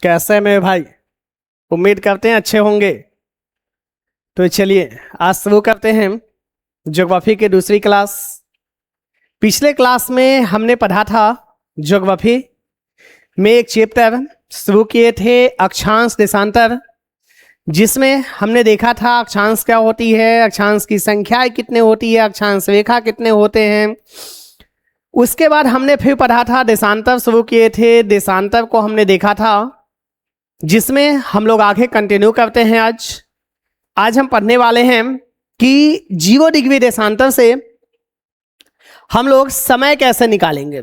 कैसे हैं मेरे भाई? उम्मीद करते हैं अच्छे होंगे। तो चलिए आज शुरू करते हैं ज्योग्राफी की दूसरी क्लास। पिछले क्लास में हमने पढ़ा था ज्योग्राफी में एक चैप्टर शुरू किए थे अक्षांश देशांतर, जिसमें हमने देखा था अक्षांश क्या होती है, अक्षांश की संख्याएं कितने होती है, अक्षांश रेखा कितने होते हैं। उसके बाद हमने फिर पढ़ा था देशांतर शुरू किए थे। देशांतर को हमने देखा था, जिसमें हम लोग आगे कंटिन्यू करते हैं। आज हम पढ़ने वाले हैं कि 0 डिग्री देशांतर से हम लोग समय कैसे निकालेंगे,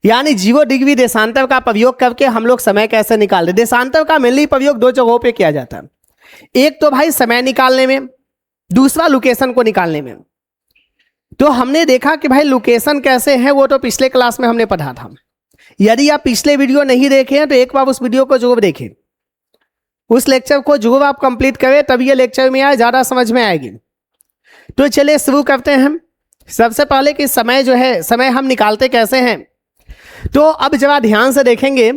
यानी 0 डिग्री देशांतर का प्रयोग करके हम लोग समय कैसे निकाल रहे। देशांतर का मेनली प्रयोग 2 जगहों पे किया जाता है, एक तो भाई समय निकालने में, दूसरा लोकेशन को निकालने में। तो हमने देखा कि भाई लोकेशन कैसे है वो तो पिछले क्लास में हमने पढ़ा था। यदि आप पिछले वीडियो नहीं देखे हैं तो एक बार उस वीडियो को जरूर देखें, उस लेक्चर को जरूर आप कंप्लीट करें, तब ये लेक्चर में आए ज़्यादा समझ में आएगी। तो चलिए शुरू करते हैं हम। सबसे पहले कि समय जो है, समय हम निकालते कैसे हैं। तो अब जरा ध्यान से देखेंगे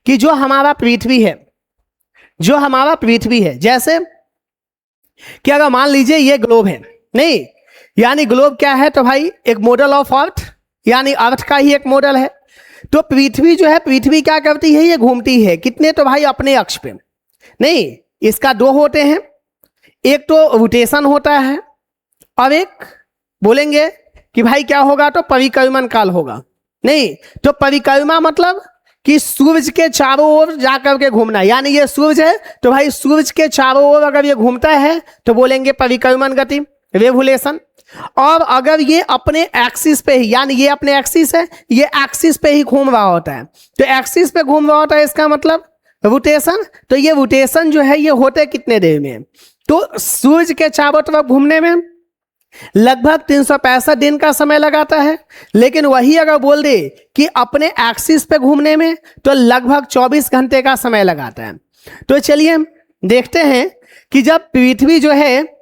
कि जो हमारा पृथ्वी है, जैसे कि अगर मान लीजिए ये ग्लोब है, नहीं यानी ग्लोब क्या है तो भाई एक मॉडल ऑफ अर्थ, यानी अर्थ का ही एक मॉडल है। तो पृथ्वी जो है, पृथ्वी क्या करती है, ये घूमती है कितने तो भाई अपने अक्ष पे, नहीं इसका 2 होते हैं, एक तो रोटेशन होता है और एक बोलेंगे कि भाई क्या होगा तो परिक्रमण काल होगा। नहीं तो परिक्रमा मतलब कि सूरज के चारों ओर जाकर के घूमना, यानी ये सूरज है तो भाई सूरज के चारों ओर अगर ये घूमता है तो बोलेंगे परिक्रमण गति, रेवोल्यूशन। और अगर ये अपने एक्सिस पे ही, यानी ये अपने एक्सिस है, ये एक्सिस पे ही घूम रहा होता है, तो एक्सिस पे घूम रहा होता है, इसका मतलब रोटेशन। तो ये रोटेशन जो है ये होते कितने देर में, तो सूरज के चारों तरफ घूमने में लगभग 365 दिन का समय लगाता है। लेकिन वही अगर बोल दे कि अपने एक्सिस पे घूमने में तो लगभग 24 घंटे का समय लगाता है। तो चलिए देखते हैं कि जब पृथ्वी जो है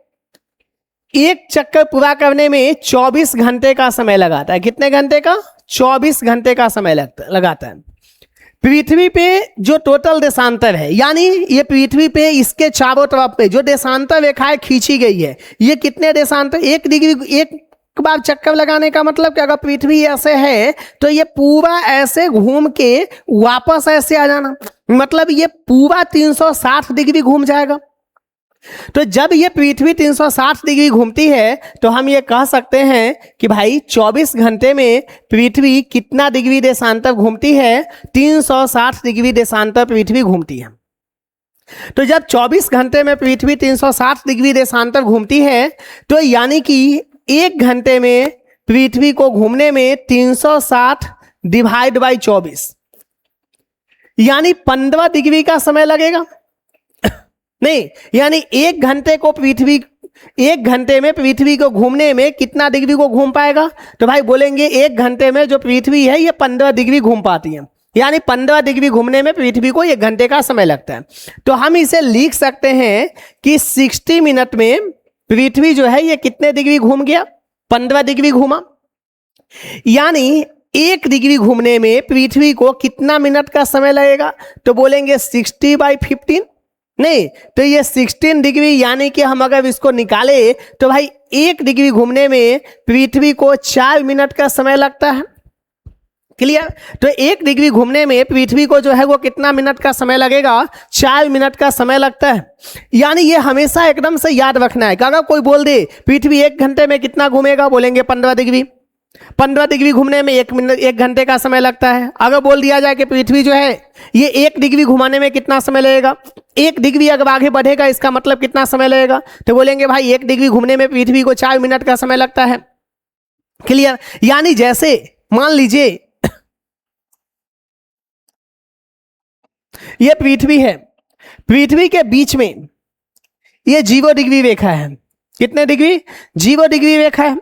एक चक्कर पूरा करने में 24 घंटे का समय लगाता है, कितने घंटे का, 24 घंटे का समय लगाता है। पृथ्वी पे जो टोटल देशांतर है, यानी ये पृथ्वी पे इसके चारों तरफ पे जो देशांतर रेखाएं खींची गई है, ये कितने देशांतर, 1 डिग्री एक बार चक्कर लगाने का मतलब कि अगर पृथ्वी ऐसे है तो ये पूरा ऐसे घूम के वापस ऐसे आ जाना, मतलब ये पूरा 360 डिग्री घूम जाएगा। तो जब ये पृथ्वी 360 डिग्री घूमती है तो हम ये कह सकते हैं कि भाई 24 घंटे में पृथ्वी कितना डिग्री देशांतर घूमती है, 360 डिग्री देशांतर पृथ्वी घूमती है। तो जब 24 घंटे में पृथ्वी 360 डिग्री देशांतर घूमती है तो यानी कि 1 घंटे में पृथ्वी को घूमने में 360 डिवाइड बाई 24 यानी 15 डिग्री का समय लगेगा। नहीं यानी 1 घंटे को पृथ्वी, 1 घंटे में पृथ्वी को घूमने में कितना डिग्री को घूम पाएगा, तो भाई बोलेंगे 1 घंटे में जो पृथ्वी है ये 15 डिग्री घूम पाती है, यानी 15 डिग्री घूमने में पृथ्वी को 1 घंटे का समय लगता है। तो हम इसे लिख सकते हैं कि 60 मिनट में पृथ्वी जो है ये कितने डिग्री घूम गया, 15 डिग्री घूमा। यानी 1 डिग्री घूमने में पृथ्वी को कितना मिनट का समय लगेगा, तो बोलेंगे 60/15। नहीं तो ये 16 डिग्री, यानी कि हम अगर इसको निकाले तो भाई 1 डिग्री घूमने में पृथ्वी को 4 मिनट का समय लगता है। क्लियर। तो 1 डिग्री घूमने में पृथ्वी को जो है वो कितना मिनट का समय लगेगा, 4 मिनट का समय लगता है। यानी ये हमेशा एकदम से याद रखना है कि अगर कोई बोल दे पृथ्वी 1 घंटे में कितना घूमेगा, बोलेंगे 15 डिग्री। 15 डिग्री घूमने में 1 घंटे का समय लगता है। अगर बोल दिया जाए कि पृथ्वी जो है ये 1 डिग्री घुमाने में कितना समय लगेगा, 1 डिग्री अगर आगे बढ़ेगा इसका मतलब कितना समय लगेगा, तो बोलेंगे भाई 1 डिग्री घूमने में पृथ्वी को 4 मिनट का समय लगता है। क्लियर। यानी जैसे मान लीजिए ये पृथ्वी है, पृथ्वी के बीच में ये 0 डिग्री रेखा है। कितने डिग्री, 0 डिग्री रेखा है।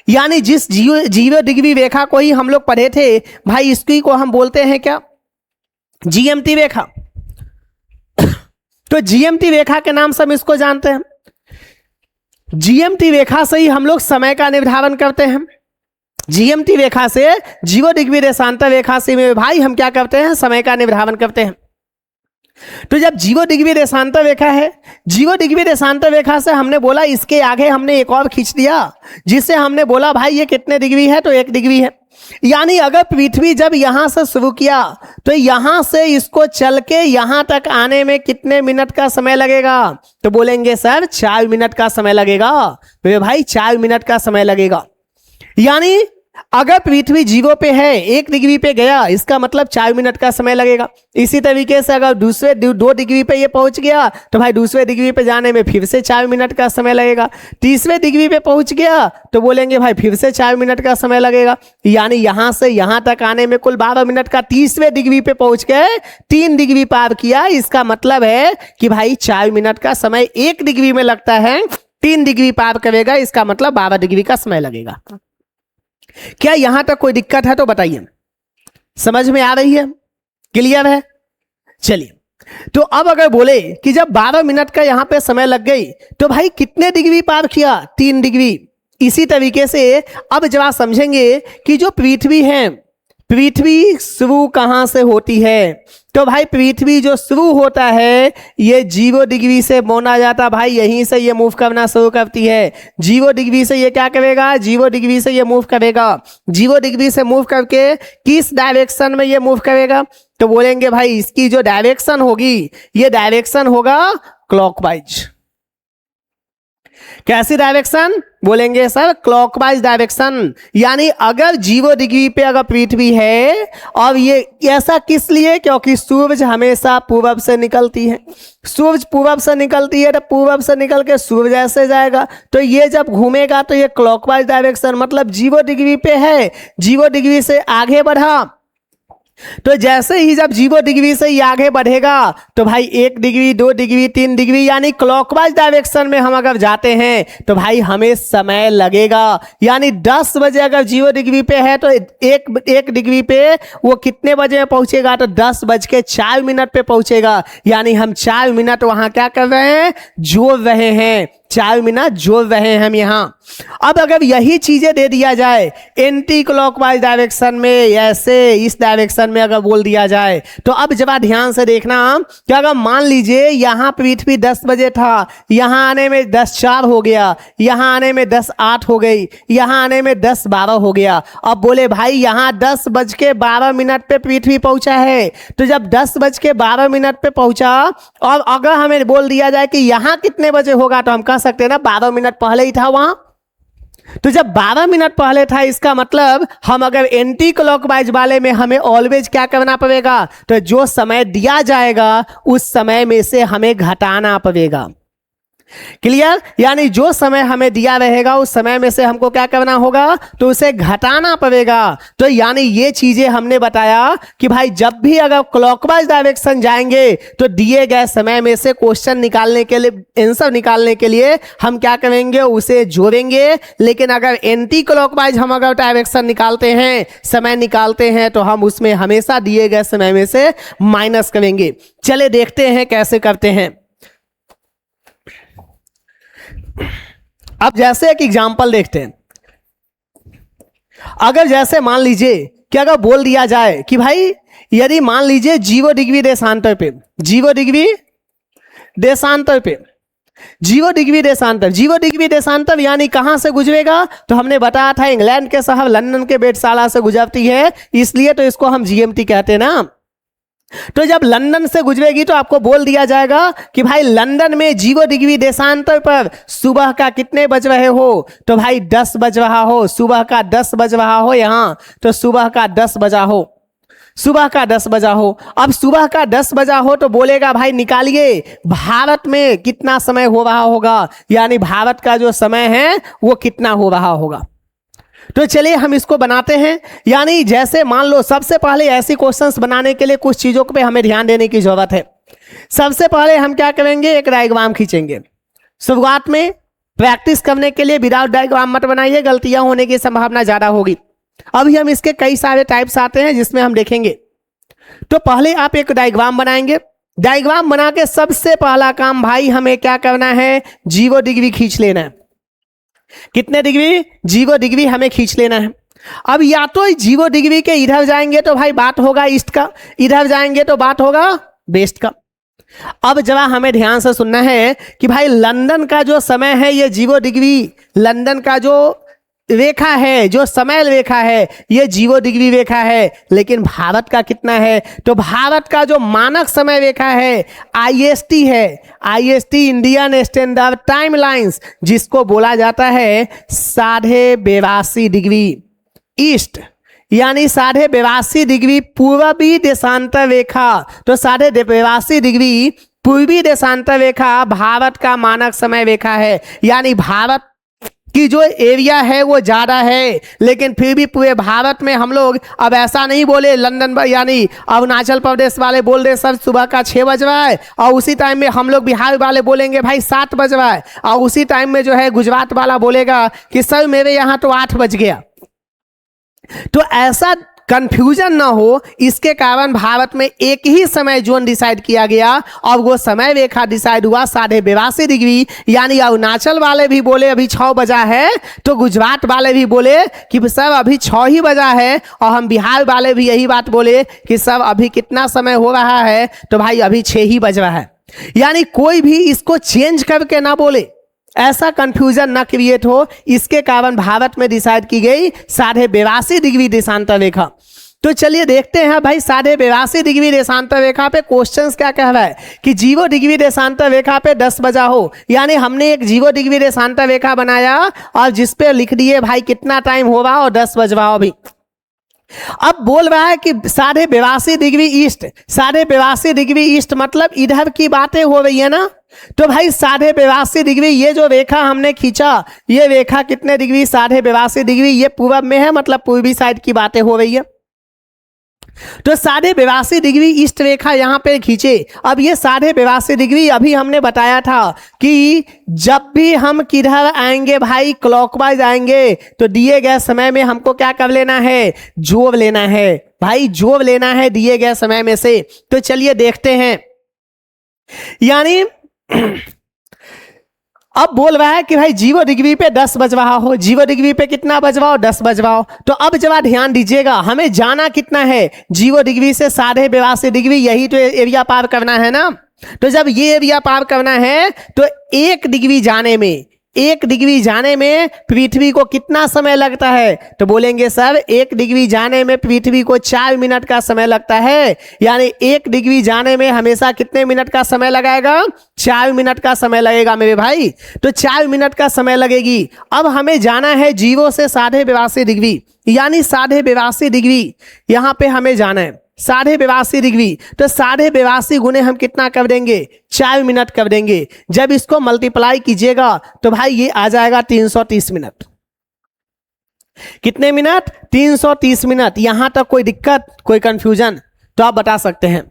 यानी जिस 0 डिग्री रेखा को ही हम लोग पढ़े थे भाई, इसकी को हम बोलते हैं क्या, जीएमटी रेखा। तो जीएमटी रेखा के नाम से हम इसको जानते हैं। जीएमटी रेखा से ही हम लोग समय का निर्धारण करते हैं। जीएमटी रेखा से 0 डिग्री देशांतर रेखा से में भाई हम क्या करते हैं, समय का निर्धारण करते हैं। तो जब 0 डिग्री देशांतर रेखा है, 0 डिग्री देशांतर रेखा से हमने बोला इसके आगे हमने एक और खींच दिया, जिससे हमने बोला भाई ये कितने डिग्री है, तो 1 डिग्री है। यानी अगर पृथ्वी जब यहां से शुरू किया तो यहां से इसको चल के यहां तक आने में कितने मिनट का समय लगेगा, तो बोलेंगे सर 4 मिनट का समय लगेगा। तो भाई 4 मिनट का समय लगेगा। यानी अगर पृथ्वी 0 पे है, 1 डिग्री पे गया, इसका मतलब 4 मिनट का समय लगेगा। इसी तरीके से अगर दूसरे 2 डिग्री पे ये पहुंच गया तो भाई दूसरे डिग्री पे जाने में फिर से 4 मिनट का समय लगेगा। तीसरे डिग्री पे पहुंच गया तो बोलेंगे भाई फिर से 4 मिनट का समय लगेगा। यानी यहां से यहां तक आने में कुल 12 मिनट का। तीसरे डिग्री पे पहुंच गए, 3 डिग्री पार किया, इसका मतलब है कि भाई 4 मिनट का समय 1 डिग्री में लगता है, 3 डिग्री पार करेगा, इसका मतलब 12 डिग्री का समय लगेगा। क्या यहां तक कोई दिक्कत है तो बताइए, समझ में आ रही है, क्लियर है? चलिए, तो अब अगर बोले कि जब 12 मिनट का यहां पे समय लग गई तो भाई कितने डिग्री पार किया, 3 डिग्री। इसी तरीके से अब जब आप समझेंगे कि जो पृथ्वी है, पृथ्वी शुरू कहां से होती है, तो भाई पृथ्वी जो शुरू होता है ये 0 डिग्री से माना जाता, भाई यहीं से ये मूव करना शुरू करती है। 0 डिग्री से ये क्या करेगा, 0 डिग्री से ये मूव करेगा। 0 डिग्री से मूव करके किस डायरेक्शन में ये मूव करेगा, तो बोलेंगे भाई इसकी जो डायरेक्शन होगी ये डायरेक्शन होगा क्लॉकवाइज। कैसी डायरेक्शन, बोलेंगे सर क्लॉकवाइज डायरेक्शन। यानी अगर 0 डिग्री पे अगर पृथ्वी है, और ये ऐसा किस लिए, क्योंकि सूरज हमेशा पूरब से निकलती है। सूरज पूरब से निकलती है तो पूरब से निकल के सूरज ऐसे जाएगा, तो ये जब घूमेगा तो ये क्लॉकवाइज डायरेक्शन, मतलब 0 डिग्री पे है, 0 डिग्री से आगे बढ़ा, तो जैसे ही जब 0 डिग्री से ही आगे बढ़ेगा तो भाई 1 डिग्री, 2 डिग्री, 3 डिग्री, यानी क्लॉकवाइज डायरेक्शन में हम अगर जाते हैं तो भाई हमें समय लगेगा। यानी 10 बजे अगर 0 डिग्री पे है तो 1 डिग्री पे वो कितने बजे में पहुंचेगा, तो 10:04 पे पहुंचेगा। यानी हम 4 मिनट वहां क्या कर रहे हैं, जोड़ रहे हैं, 4 मिनट जोड़ रहे हैं हम यहाँ। अब अगर यही चीजें दे दिया जाए एंटी क्लॉकवाइज डायरेक्शन में, ऐसे इस डायरेक्शन में अगर बोल दिया जाए, तो अब जरा ध्यान से देखना कि अगर मान लीजिए यहाँ पृथ्वी 10 बजे था, यहाँ आने में 10:04 हो गया, यहाँ आने में 10:08 हो गई, यहाँ आने में 10:12 हो गया। अब बोले भाई यहाँ 10:12 पे पृथ्वी पहुंचा है, तो जब 10:12 पे पहुंचा और अगर हमें बोल दिया जाए कि यहाँ कितने बजे होगा, तो हम कह सकते हैं ना 12 मिनट पहले ही था वहां। तो जब 12 मिनट पहले था, इसका मतलब हम अगर एंटी क्लॉकवाइज वाले में हमें ऑलवेज क्या करना पड़ेगा, तो जो समय दिया जाएगा उस समय में से हमें घटाना पड़ेगा। क्लियर? यानी जो समय हमें दिया रहेगा उस समय में से हमको क्या करना होगा, तो उसे घटाना पड़ेगा। तो यानी ये चीजें हमने बताया कि भाई जब भी अगर क्लॉकवाइज डायरेक्शन जाएंगे तो दिए गए समय में से क्वेश्चन निकालने के लिए, आंसर निकालने के लिए हम क्या करेंगे, उसे जोड़ेंगे। लेकिन अगर एंटी क्लॉकवाइज हम अगर डायरेक्शन निकालते हैं, समय निकालते हैं, तो हम उसमें हमेशा दिए गए समय में से माइनस करेंगे। चले देखते हैं कैसे करते हैं। अब जैसे एक एग्जाम्पल देखते हैं। अगर जैसे मान लीजिए कि अगर बोल दिया जाए कि भाई यदि मान लीजिए 0 डिग्री देशांतर पे, 0 डिग्री देशांतर पे, 0 डिग्री देशांतर, 0 डिग्री देशांतर यानी कहां से गुजरेगा, तो हमने बताया था इंग्लैंड के शहर लंदन के वेधशाला से गुजरती है, इसलिए तो इसको हम जीएमटी कहते हैं ना। तो जब लंदन से गुजरेगी तो आपको बोल दिया जाएगा कि भाई लंदन में 0 डिग्री देशांतर पर सुबह का कितने बज रहे हो, तो भाई 10 बज रहा हो, सुबह का 10 बज रहा हो यहां, तो सुबह का 10 बजा हो, सुबह का 10 बजा हो। अब सुबह का 10 बजा हो तो बोलेगा भाई निकालिए भारत में कितना समय हो रहा होगा, यानी भारत का जो समय है वो कितना हो रहा होगा। तो चलिए हम इसको बनाते हैं। यानी जैसे मान लो, सबसे पहले ऐसी क्वेश्चंस बनाने के लिए कुछ चीजों पे हमें ध्यान देने की जरूरत है। सबसे पहले हम क्या करेंगे, एक डायग्राम खींचेंगे। शुरुआत में प्रैक्टिस करने के लिए विदाउट डायग्राम मत बनाइए, गलतियां होने की संभावना ज्यादा होगी। अभी हम इसके कई सारे टाइप्स आते हैं जिसमें हम देखेंगे। तो पहले आप एक डायग्राम बनाएंगे। डायग्राम बना के सबसे पहला काम भाई हमें क्या करना है, 0 डिग्री खींच लेना है। कितने डिग्री, 0 डिग्री हमें खींच लेना है। अब या तो 0 डिग्री के इधर जाएंगे तो भाई बात होगा ईस्ट का, इधर जाएंगे तो बात होगा वेस्ट का। अब जरा हमें ध्यान से सुनना है कि भाई लंदन का जो समय है ये 0 डिग्री, लंदन का जो रेखा है, जो समय रेखा है ये 0 डिग्री रेखा है, लेकिन भारत का कितना है? तो भारत का जो मानक समय रेखा है IST है, IST Indian standard time lines, जिसको बोला जाता है 82.5 डिग्री ईस्ट, यानी 82.5 डिग्री पूर्वी देशांतर रेखा। तो 82.5 डिग्री पूर्वी देशांतर रेखा भारत का मानक समय रेखा है, यानी भारत की जो एरिया है वो ज़्यादा है, लेकिन फिर भी पूरे भारत में हम लोग अब ऐसा नहीं बोले लंदन यानी अरुणाचल प्रदेश वाले बोल रहे सर सुबह का 6 बज रहा है, और उसी टाइम में हम लोग बिहार वाले बोलेंगे भाई 7 बज रहा है, और उसी टाइम में जो है गुजरात वाला बोलेगा कि सर मेरे यहाँ तो 8 बज गया। तो ऐसा कंफ्यूजन ना हो, इसके कारण भारत में एक ही समय जोन डिसाइड किया गया, और वो समय रेखा डिसाइड हुआ 82.5 डिग्री, यानी अरुणाचल वाले भी बोले अभी 6 बजा है, तो गुजरात वाले भी बोले कि सर अभी 6 ही बजा है, और हम बिहार वाले भी यही बात बोले कि सर अभी कितना समय हो रहा है? तो भाई अभी 6 ही बज रहा है। यानी कोई भी इसको चेंज करके ना बोले, ऐसा कंफ्यूजन ना क्रिएट हो, इसके कारण भारत में डिसाइड की गई 82.5 डिग्री देशांतर रेखा। तो चलिए देखते हैं भाई 82.5 डिग्री देशांतर रेखा पे क्वेश्चंस क्या कह रहा है कि 0 डिग्री देशांतर रेखा पे 10 बजा हो, यानी हमने एक 0 डिग्री देशांतर रेखा बनाया और जिसपे लिख दिए भाई कितना टाइम हो रहा और 10 बज रहा हो। अभी अब बोल रहा है कि 82.5 डिग्री ईस्ट, 82.5 डिग्री ईस्ट मतलब इधर की बातें हो रही है ना। तो भाई 82.5 डिग्री ये जो रेखा हमने खींचा, ये रेखा कितने डिग्री? 82.5 डिग्री, ये पूर्व में है, मतलब पूर्वी साइड की बातें हो रही है। तो 82.5 डिग्री ईस्ट रेखा यहां पे खींचे। अब ये 82.5 डिग्री अभी हमने बताया था कि जब भी हम किधर आएंगे भाई, क्लॉकवाइज आएंगे, तो दिए गए समय में हमको क्या कर लेना है? जोड़ लेना है भाई, जोड़ लेना है दिए गए समय में से। तो चलिए देखते हैं, यानी अब बोल रहा है कि भाई 0 डिग्री पे 10 बज रहा हो, 0 डिग्री पे कितना बज रहा हो? 10 बज रहा हो। तो अब जरा ध्यान दीजिएगा, हमें जाना कितना है? 0 डिग्री से 82.5 डिग्री, यही तो एरिया पार करना है ना। तो जब ये एरिया पार करना है तो 1 डिग्री जाने में, 1 डिग्री जाने में पृथ्वी को कितना समय लगता है? तो बोलेंगे सर 1 डिग्री जाने में पृथ्वी को 4 मिनट का समय लगता है, यानी 1 डिग्री जाने में हमेशा कितने मिनट का समय लगाएगा? 4 मिनट का समय लगेगा मेरे भाई। तो 4 मिनट का समय लगेगी। अब हमें जाना है 0 से 82.5 डिग्री, यानी 82.5 डिग्री यहां पे हमें जाना है, 82.5 डिग्री। तो 82.5 गुने हम कितना कर देंगे? 4 मिनट कर देंगे। जब इसको मल्टीप्लाई कीजिएगा तो भाई ये आ जाएगा 330 मिनट। कितने मिनट? 330 मिनट। यहां तक कोई दिक्कत, कोई कंफ्यूजन तो आप बता सकते हैं।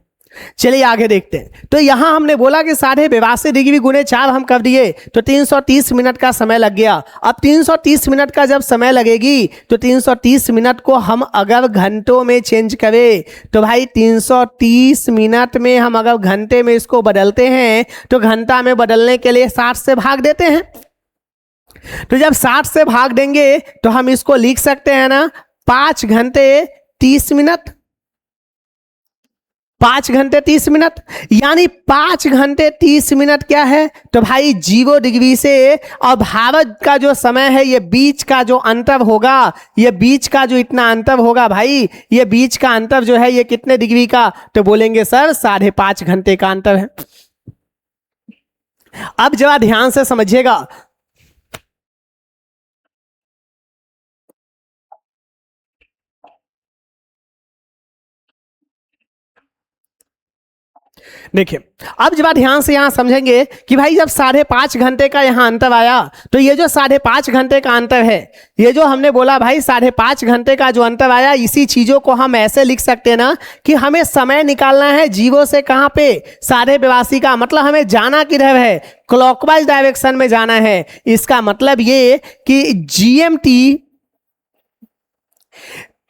चलिए आगे देखते हैं। तो यहां हमने बोला कि 82.5 डिग्री गुने 4 हम कर दिए तो 330 मिनट का समय लग गया। अब 330 मिनट का जब समय लगेगी तो 330 मिनट को हम अगर घंटों में चेंज करें तो भाई 330 मिनट में हम अगर घंटे में इसको बदलते हैं तो घंटा में बदलने के लिए 60 से भाग देते हैं। तो जब 60 से भाग देंगे तो हम इसको लिख सकते हैं ना 5 घंटे 30 मिनट, 5 घंटे 30 मिनट, यानी 5 घंटे 30 मिनट क्या है? तो भाई 0 डिग्री से और भारत का जो समय है, ये बीच का जो अंतर होगा, ये बीच का जो इतना अंतर होगा भाई, ये बीच का अंतर जो है ये कितने डिग्री का? तो बोलेंगे सर 5.5 घंटे का अंतर है। अब जरा ध्यान से समझिएगा, देखिए अब जब ध्यान से यहां समझेंगे कि भाई जब 5.5 घंटे का यहां अंतर आया तो ये जो 5.5 घंटे का अंतर है, ये जो हमने बोला भाई 5.5 घंटे का जो अंतर आया, इसी चीजों को हम ऐसे लिख सकते हैं ना कि हमें समय निकालना है 0 से कहां पे? 82.5 का, मतलब हमें जाना किधर है? क्लॉकवाइज डायरेक्शन में जाना है। इसका मतलब ये कि GMT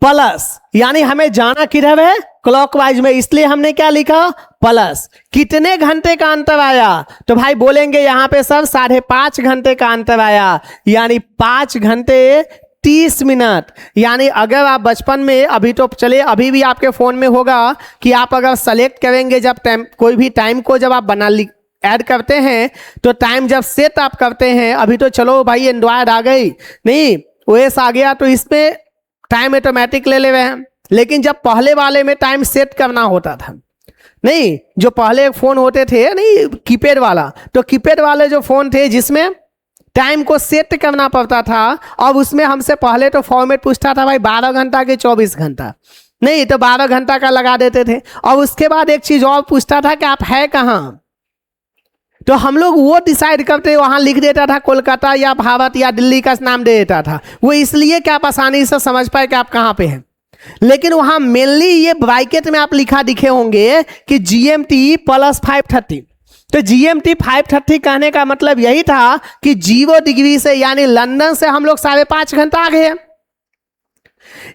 प्लस, यानी हमें जाना किधर है? क्लॉकवाइज में, इसलिए हमने क्या लिखा? प्लस। कितने घंटे का अंतर आया? तो भाई बोलेंगे यहां पे सर 5.5 घंटे का अंतर आया, यानी 5 घंटे 30 मिनट। यानी अगर आप बचपन में, अभी तो चले अभी भी आपके फ़ोन में होगा कि आप अगर सेलेक्ट करेंगे जब टाइम, कोई भी टाइम को जब आप ऐड करते हैं तो टाइम जब सेट आप करते हैं, अभी तो चलो भाई एंड्रॉयड आ गई, नहीं ओएस आ गया तो इसमें टाइम ऑटोमेटिक ले रहे हैं। लेकिन जब पहले वाले में टाइम सेट करना होता था, नहीं जो पहले फ़ोन होते थे, नहीं कीपैड वाला, तो कीपैड वाले जो फ़ोन थे जिसमें टाइम को सेट करना पड़ता था, अब उसमें हमसे पहले तो फॉर्मेट पूछता था भाई 12 घंटा के 24 घंटा, नहीं तो 12 घंटा का लगा देते थे। और उसके बाद एक चीज़ और पूछता था कि आप है कहाँ, तो हम लोग वो डिसाइड करते, वहाँ लिख देता था कोलकाता या भारत या दिल्ली का नाम दे देता था, वो इसलिए कि आप आसानी से समझ पाए कि आप कहाँ पे हैं। लेकिन वहाँ मेनली ये ब्रैकेट में आप लिखा दिखे होंगे कि GMT + 5:30, तो GMT 5:30 कहने का मतलब यही था कि 0 डिग्री से, यानी लंदन से हम लोग 5.5 घंटा आगे हैं।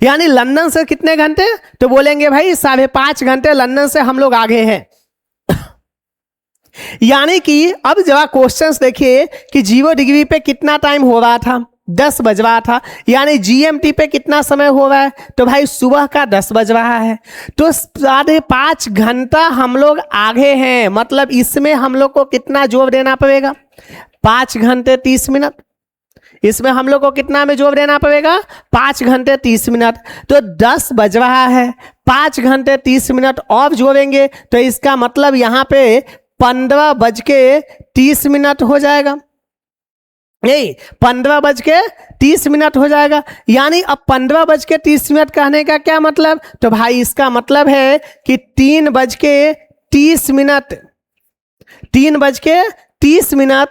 यानी लंदन से कितने घंटे, तो बोलेंगे भाई 5.5 घंटे लंदन से हम लोग आगे हैं। यानी कि अब जब आप क्वेश्चंस देखिए कि 0 डिग्री पे कितना टाइम हो रहा था, 10 बज रहा था, यानी GMT पे कितना समय हो रहा है, तो भाई सुबह का 10 बज रहा है, तो 5.5 घंटा हम लोग आगे हैं। मतलब इसमें हम लोग को कितना जोर देना पड़ेगा, 5 घंटे 30 मिनट। इसमें हम लोग को कितना में जोर देना पड़ेगा, 5 घंटे 30 मिनट। तो 10 बज रहा है, 5 घंटे 30 मिनट और जोड़ेंगे तो इसका मतलब यहाँ पे 15:30 हो जाएगा, नहीं 15:30 हो जाएगा। यानी अब 15:30 कहने का क्या मतलब, तो भाई इसका मतलब है कि 3:30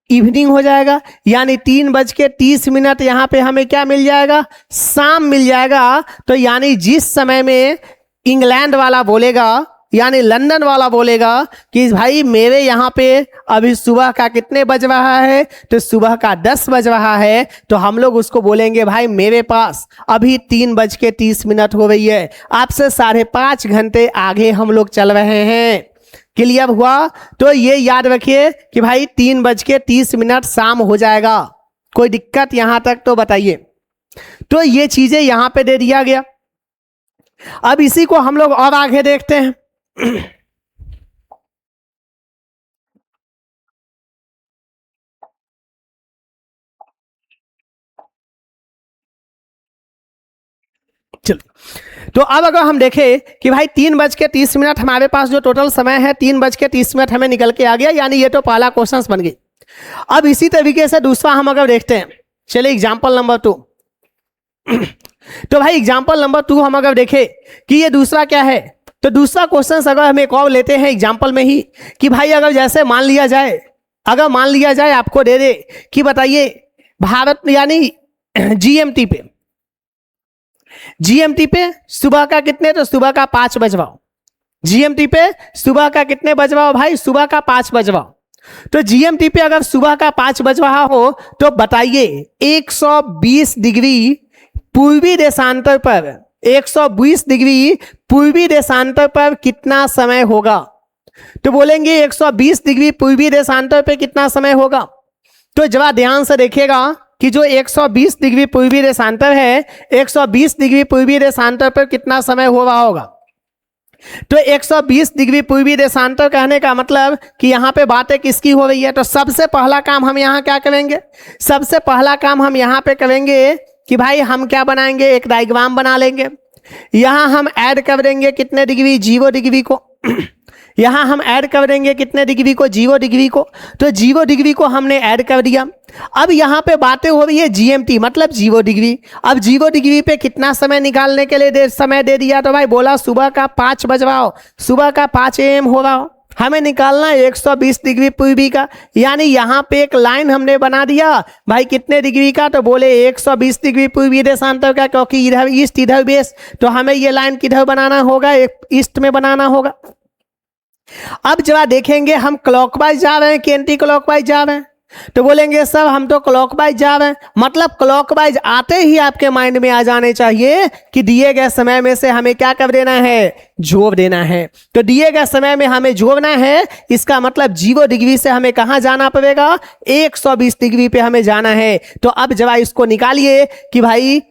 इवनिंग हो जाएगा। यानी 3:30 यहाँ पे हमें क्या मिल जाएगा, शाम मिल जाएगा। तो यानी जिस समय में इंग्लैंड वाला बोलेगा, यानी लंदन वाला बोलेगा कि भाई मेरे यहाँ पे अभी सुबह का कितने बज रहा है, तो सुबह का 10 बज रहा है, तो हम लोग उसको बोलेंगे भाई मेरे पास अभी 3:30 हो रही है, आपसे 5.5 घंटे आगे हम लोग चल रहे हैं। क्लियर हुआ? तो ये याद रखिए कि भाई 3:30 शाम हो जाएगा। कोई दिक्कत यहां तक तो बताइए। तो ये चीजें यहां पे दे दिया गया। अब इसी को हम लोग और आगे देखते हैं। चलो, तो अब अगर हम देखें कि भाई 3:30 हमारे पास जो टोटल समय है 3:30 हमें निकल के आ गया, यानी ये तो पहला क्वेश्चन बन गई। अब इसी तरीके से दूसरा हम अगर देखते हैं, चलिए एग्जाम्पल नंबर 2। तो भाई एग्जाम्पल नंबर 2 हम अगर देखें कि ये दूसरा क्या है, तो दूसरा क्वेश्चन अगर हम एक और लेते हैं एग्जाम्पल में ही कि भाई अगर जैसे मान लिया जाए, आपको दे दे कि बताइए भारत यानी GMT पे सुबह का कितने, तो सुबह का 5 बजवाओ। GMT पे सुबह का कितने बजवाओ भाई, सुबह का 5 बजवाओ। तो GMT पे अगर सुबह का 5 बज रहा हो तो बताइए 120 डिग्री पूर्वी देशांतर पर, 120 डिग्री पूर्वी देशांतर पर कितना समय होगा। तो बोलेंगे 120 डिग्री पूर्वी देशांतर पे कितना समय होगा। तो जरा ध्यान से देखिएगा कि जो 120 डिग्री पूर्वी देशांतर है, 120 डिग्री पूर्वी देशांतर पर कितना समय हो रहा होगा। तो 120 डिग्री पूर्वी देशांतर कहने का मतलब कि यहाँ पे बातें किसकी हो रही है। तो सबसे पहला काम हम यहाँ क्या करेंगे, सबसे पहला काम हम यहाँ पे करेंगे कि भाई हम क्या बनाएंगे, एक डायग्राम बना लेंगे। यहाँ हम ऐड कर देंगे कितने डिग्री, 0 डिग्री को। यहाँ हम ऐड कर देंगे कितने डिग्री को, 0 डिग्री को। तो 0 डिग्री को हमने ऐड कर दिया। अब यहाँ पे बातें हो रही है GMT मतलब 0 डिग्री। अब 0 डिग्री पे कितना समय निकालने के लिए समय दे दिया, तो भाई बोला सुबह का 5 बजवाओ, सुबह का 5 AM हो रहा हो। हमें निकालना है 120 डिग्री पूर्वी का, यानी यहाँ पे एक लाइन हमने बना दिया भाई कितने डिग्री का, तो बोले 120 डिग्री पूर्वी देशांतर का, क्योंकि इधर ईस्ट इधर वेस्ट, तो हमें ये लाइन किधर बनाना होगा, एक ईस्ट में बनाना होगा। अब जरा देखेंगे हम क्लॉकवाइज जा रहे हैं कि एंटी क्लॉकवाइज जा रहे हैं। तो बोलेंगे सर हम तो क्लॉकवाइज जा रहे हैं, मतलब क्लॉकवाइज आते ही आपके माइंड में आ जाने चाहिए कि दिए गए समय में से हमें क्या कर देना है, जोड़ देना है। तो दिए गए समय में हमें जोड़ना है, इसका मतलब 0 डिग्री से हमें कहां जाना पड़ेगा, 120 डिग्री पे हमें जाना है। तो अब जरा इसको निकालिए कि भाई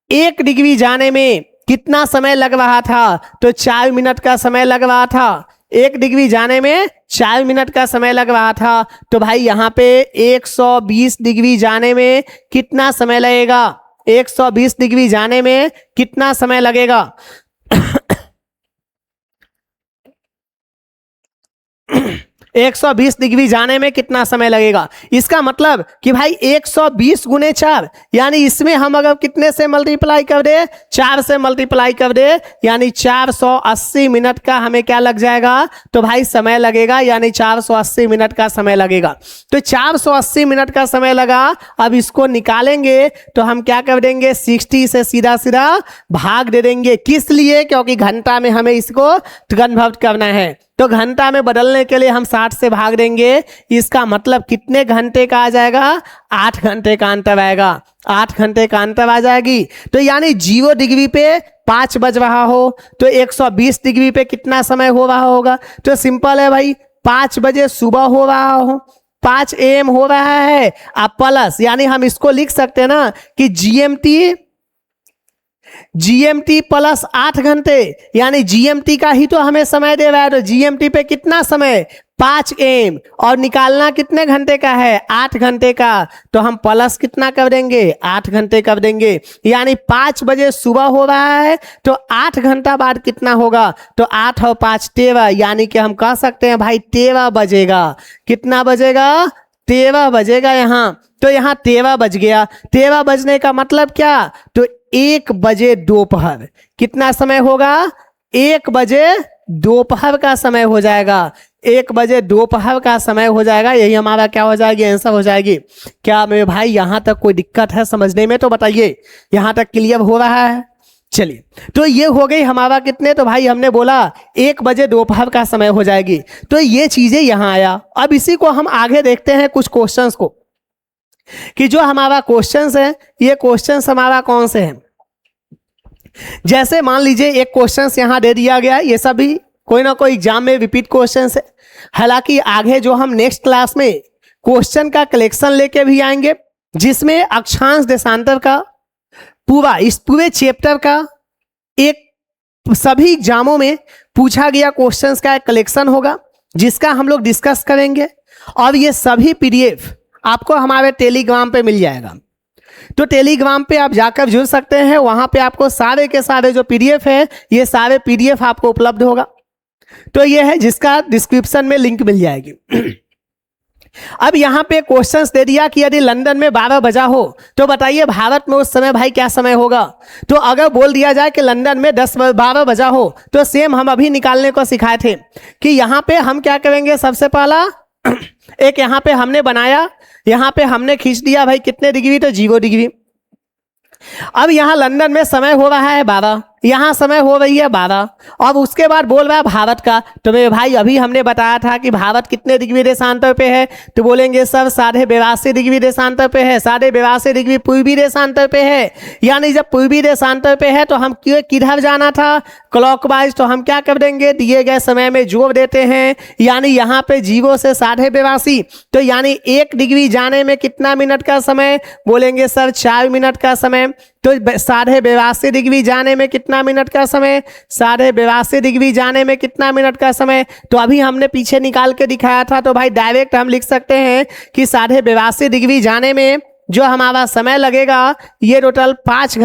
1 डिग्री जाने में कितना समय लग रहा था, तो 4 मिनट का समय लग रहा था। 1 डिग्री जाने में 4 मिनट का समय लग रहा था। तो भाई यहाँ पे 120 डिग्री जाने में कितना समय लगेगा, 120 डिग्री जाने में कितना समय लगेगा 120 डिग्री जाने में कितना समय लगेगा, इसका मतलब कि भाई 120 गुने 4, यानी इसमें हम अगर कितने से मल्टीप्लाई कर दे, 4 से मल्टीप्लाई कर दे, यानी 480 मिनट का हमें क्या लग जाएगा, तो भाई समय लगेगा, यानी 480 मिनट का समय लगेगा। तो 480 मिनट का समय लगा। अब इसको निकालेंगे तो हम क्या कर देंगे, 60 से सीधा सीधा भाग दे देंगे। किस लिए, क्योंकि घंटा में हमें इसको कन्वर्ट करना है, तो घंटा में बदलने के लिए हम 60 से भाग देंगे। इसका मतलब कितने घंटे का आ जाएगा, 8 घंटे का अंतर आएगा, 8 घंटे का अंतर आ जाएगी। तो यानी 0 डिग्री पे 5 बज रहा हो तो 120 डिग्री पे कितना समय हो रहा होगा, तो सिंपल है भाई, 5 बजे सुबह हो रहा हो, 5 AM हो रहा है। अब प्लस, यानी हम इसको लिख सकते हैं ना कि जीएमटी प्लस 8 घंटे, यानी जीएमटी का ही तो हमें समय दे रहा है। तो जीएमटी पे कितना समय, 5 AM, और निकालना कितने घंटे का है, 8 घंटे का। तो हम प्लस कितना कर देंगे, 8 घंटे कर देंगे। यानी 5 बजे सुबह हो रहा है तो 8 घंटा बाद कितना होगा, तो 8 और 5 13, यानी कि हम कह सकते हैं भाई 13 बजेगा। कितना बजेगा, 13 बजेगा यहाँ। तो यहाँ 13 बज गया। 13 बजने का मतलब क्या, तो 1 बजे दोपहर कितना समय होगा, 1 बजे दोपहर का समय हो जाएगा। 1 बजे दोपहर का समय हो जाएगा। यही हमारा क्या हो जाएगी, आंसर हो जाएगी। क्या मेरे भाई यहाँ तक कोई दिक्कत है समझने में, तो बताइए, यहाँ तक क्लियर हो रहा है। चलिए, तो ये हो गई हमारा कितने, तो भाई हमने बोला 1 बजे दोपहर का समय हो जाएगी। तो ये चीजें यहाँ आया। अब इसी को हम आगे देखते हैं कुछ क्वेश्चंस को, कि जो हमारा क्वेश्चंस है, ये क्वेश्चंस हमारा कौन से हैं। जैसे मान लीजिए एक क्वेश्चंस यहाँ दे दिया गया, ये सभी कोई ना कोई एग्जाम में रिपीट क्वेश्चंस है। हालांकि आगे जो हम नेक्स्ट क्लास में क्वेश्चन का कलेक्शन लेके भी आएंगे, जिसमें अक्षांश देशांतर का पूरा, इस पूरे चैप्टर का एक सभी एग्जामों में पूछा गया क्वेश्चंस का एक कलेक्शन होगा, जिसका हम लोग डिस्कस करेंगे। और ये सभी पीडीएफ आपको हमारे टेलीग्राम पे मिल जाएगा। तो टेलीग्राम पे आप जाकर जुड़ सकते हैं, वहां पे आपको सारे के सारे जो पीडीएफ है, ये सारे पीडीएफ आपको उपलब्ध होगा। तो ये है जिसका डिस्क्रिप्शन में लिंक मिल जाएगी। अब यहाँ पे क्वेश्चंस दे दिया कि यदि लंदन में 12 बजा हो तो बताइए भारत में उस समय भाई क्या समय होगा। तो अगर बोल दिया जाए कि लंदन में 12 बजा हो, तो सेम हम अभी निकालने को सिखाए थे कि यहाँ पे हम क्या करेंगे, सबसे पहला एक यहाँ पे हमने बनाया, यहाँ पे हमने खींच दिया भाई कितने डिग्री, तो 0 डिग्री। अब यहाँ लंदन में समय हो रहा है 12, यहाँ समय हो रही है 12, और उसके बाद बोल रहा है भारत का। तो मेरे भाई अभी हमने बताया था कि भारत कितने डिग्री देशांतर पे है, तो बोलेंगे सर 82.5 डिग्री देशांतर पे है, 82.5 डिग्री पूर्वी देशांतर पे है। यानी जब पूर्वी देशांतर पे है तो हम किधर जाना था, क्लॉकवाइज। तो हम क्या कर देंगे, दिए गए समय में जोड़ देते हैं, यानी यहाँ पे 0 से 82.5, तो यानी 1 डिग्री जाने में कितना मिनट का समय, बोलेंगे सर 4 मिनट का समय। तो 82.5 डिग्री जाने में कितना मिनट का समय, 82.5 डिग्री जाने में कितना मिनट का समय। तो अभी हमने पीछे निकाल के दिखाया था, तो भाई डायरेक्ट हम लिख सकते हैं कि 82.5 डिग्री जाने में जो हमारा समय लगेगा, ये टोटल 5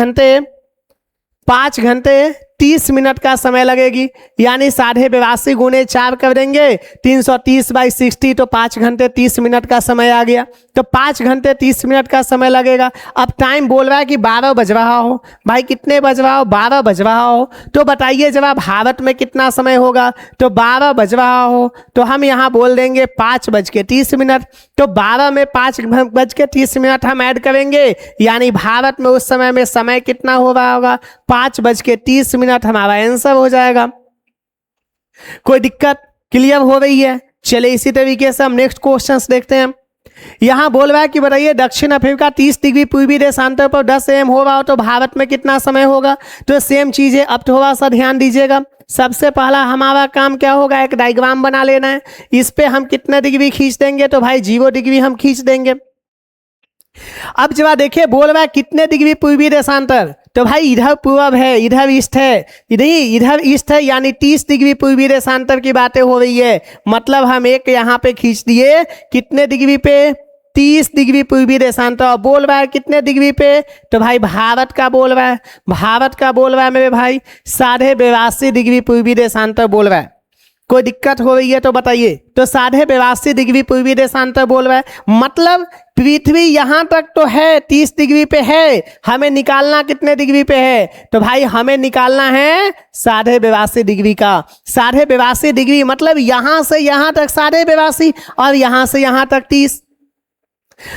घंटे 30 मिनट का समय लगेगी। यानी 82.5 गुने 4 कर देंगे, 330/60, तो 5 घंटे 30 मिनट का समय आ गया। तो 5 घंटे 30 मिनट का समय लगेगा। अब टाइम बोल रहा है कि 12 बज रहा हो, भाई कितने बज रहा हो, 12 बज रहा हो। तो बताइए जब भारत में कितना समय होगा, तो 12 बज रहा हो, तो हम यहाँ बोल देंगे 5:30। तो 12 में 5:30 हम ऐड करेंगे, यानी भारत में उस समय में समय कितना हो रहा होगा, 5:30। हमारा आंसर हो जाएगा। कोई दिक्कत, क्लियर हो रही है। चलिए इसी तरीके से हम नेक्स्ट क्वेश्चंस देखते हैं। यहाँ बोल रहा है कि बताइए दक्षिण अफ्रीका 30 डिग्री पूर्वी देशांतर पर 10 AM हो रहा हो तो भारत में कितना समय होगा। तो सेम चीज़ है, अब थोड़ा सा ध्यान दीजिएगा। सबसे पहला हमारा काम क्या होगा, एक डायग्राम बना लेना है। इस पे हम कितना डिग्री खींच देंगे, तो भाई 0 डिग्री हम खींच देंगे। अब जब देखिए बोल रहा है कितने डिग्री पूर्वी देशांतर, तो भाई इधर पूर्व है, इधर ईस्ट है, इधर ईस्ट है, यानी 30 डिग्री पूर्वी देशांतर की बातें हो रही है। मतलब हम एक यहाँ पे खींच दिए कितने डिग्री पे, 30 डिग्री पूर्वी देशांतर। बोल रहा है कितने डिग्री पे, तो भाई भारत का बोल रहा है, भारत का बोल रहा है मेरे भाई 82.5 डिग्री पूर्वी देशांतर बोल रहा है। कोई दिक्कत हो रही है तो बताइए। तो 82.5 डिग्री पूर्वी देशांतर बोल रहा है, मतलब पृथ्वी यहां तक तो है 30 डिग्री पे है, हमें निकालना कितने डिग्री पे है, तो भाई हमें निकालना है 82.5 डिग्री का। 82.5 डिग्री मतलब यहां से यहां तक 82.5 और यहां से यहां तक 30।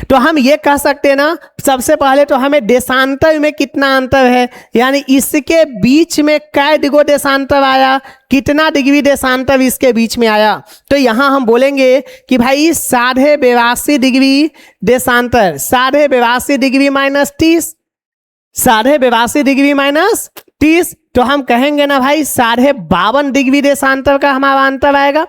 तो हम ये कह सकते हैं ना, सबसे पहले तो हमें देशांतर में कितना अंतर है, यानी इसके बीच में कै डिग्री देशांतर आया, कितना डिग्री देशांतर इसके बीच में आया। तो यहां हम बोलेंगे कि भाई 82.5 डिग्री देशांतर, 82.5 डिग्री माइनस 30, 82.5 डिग्री माइनस 30, तो हम कहेंगे ना भाई 52.5 डिग्री देशांतर का हमारा अंतर आएगा।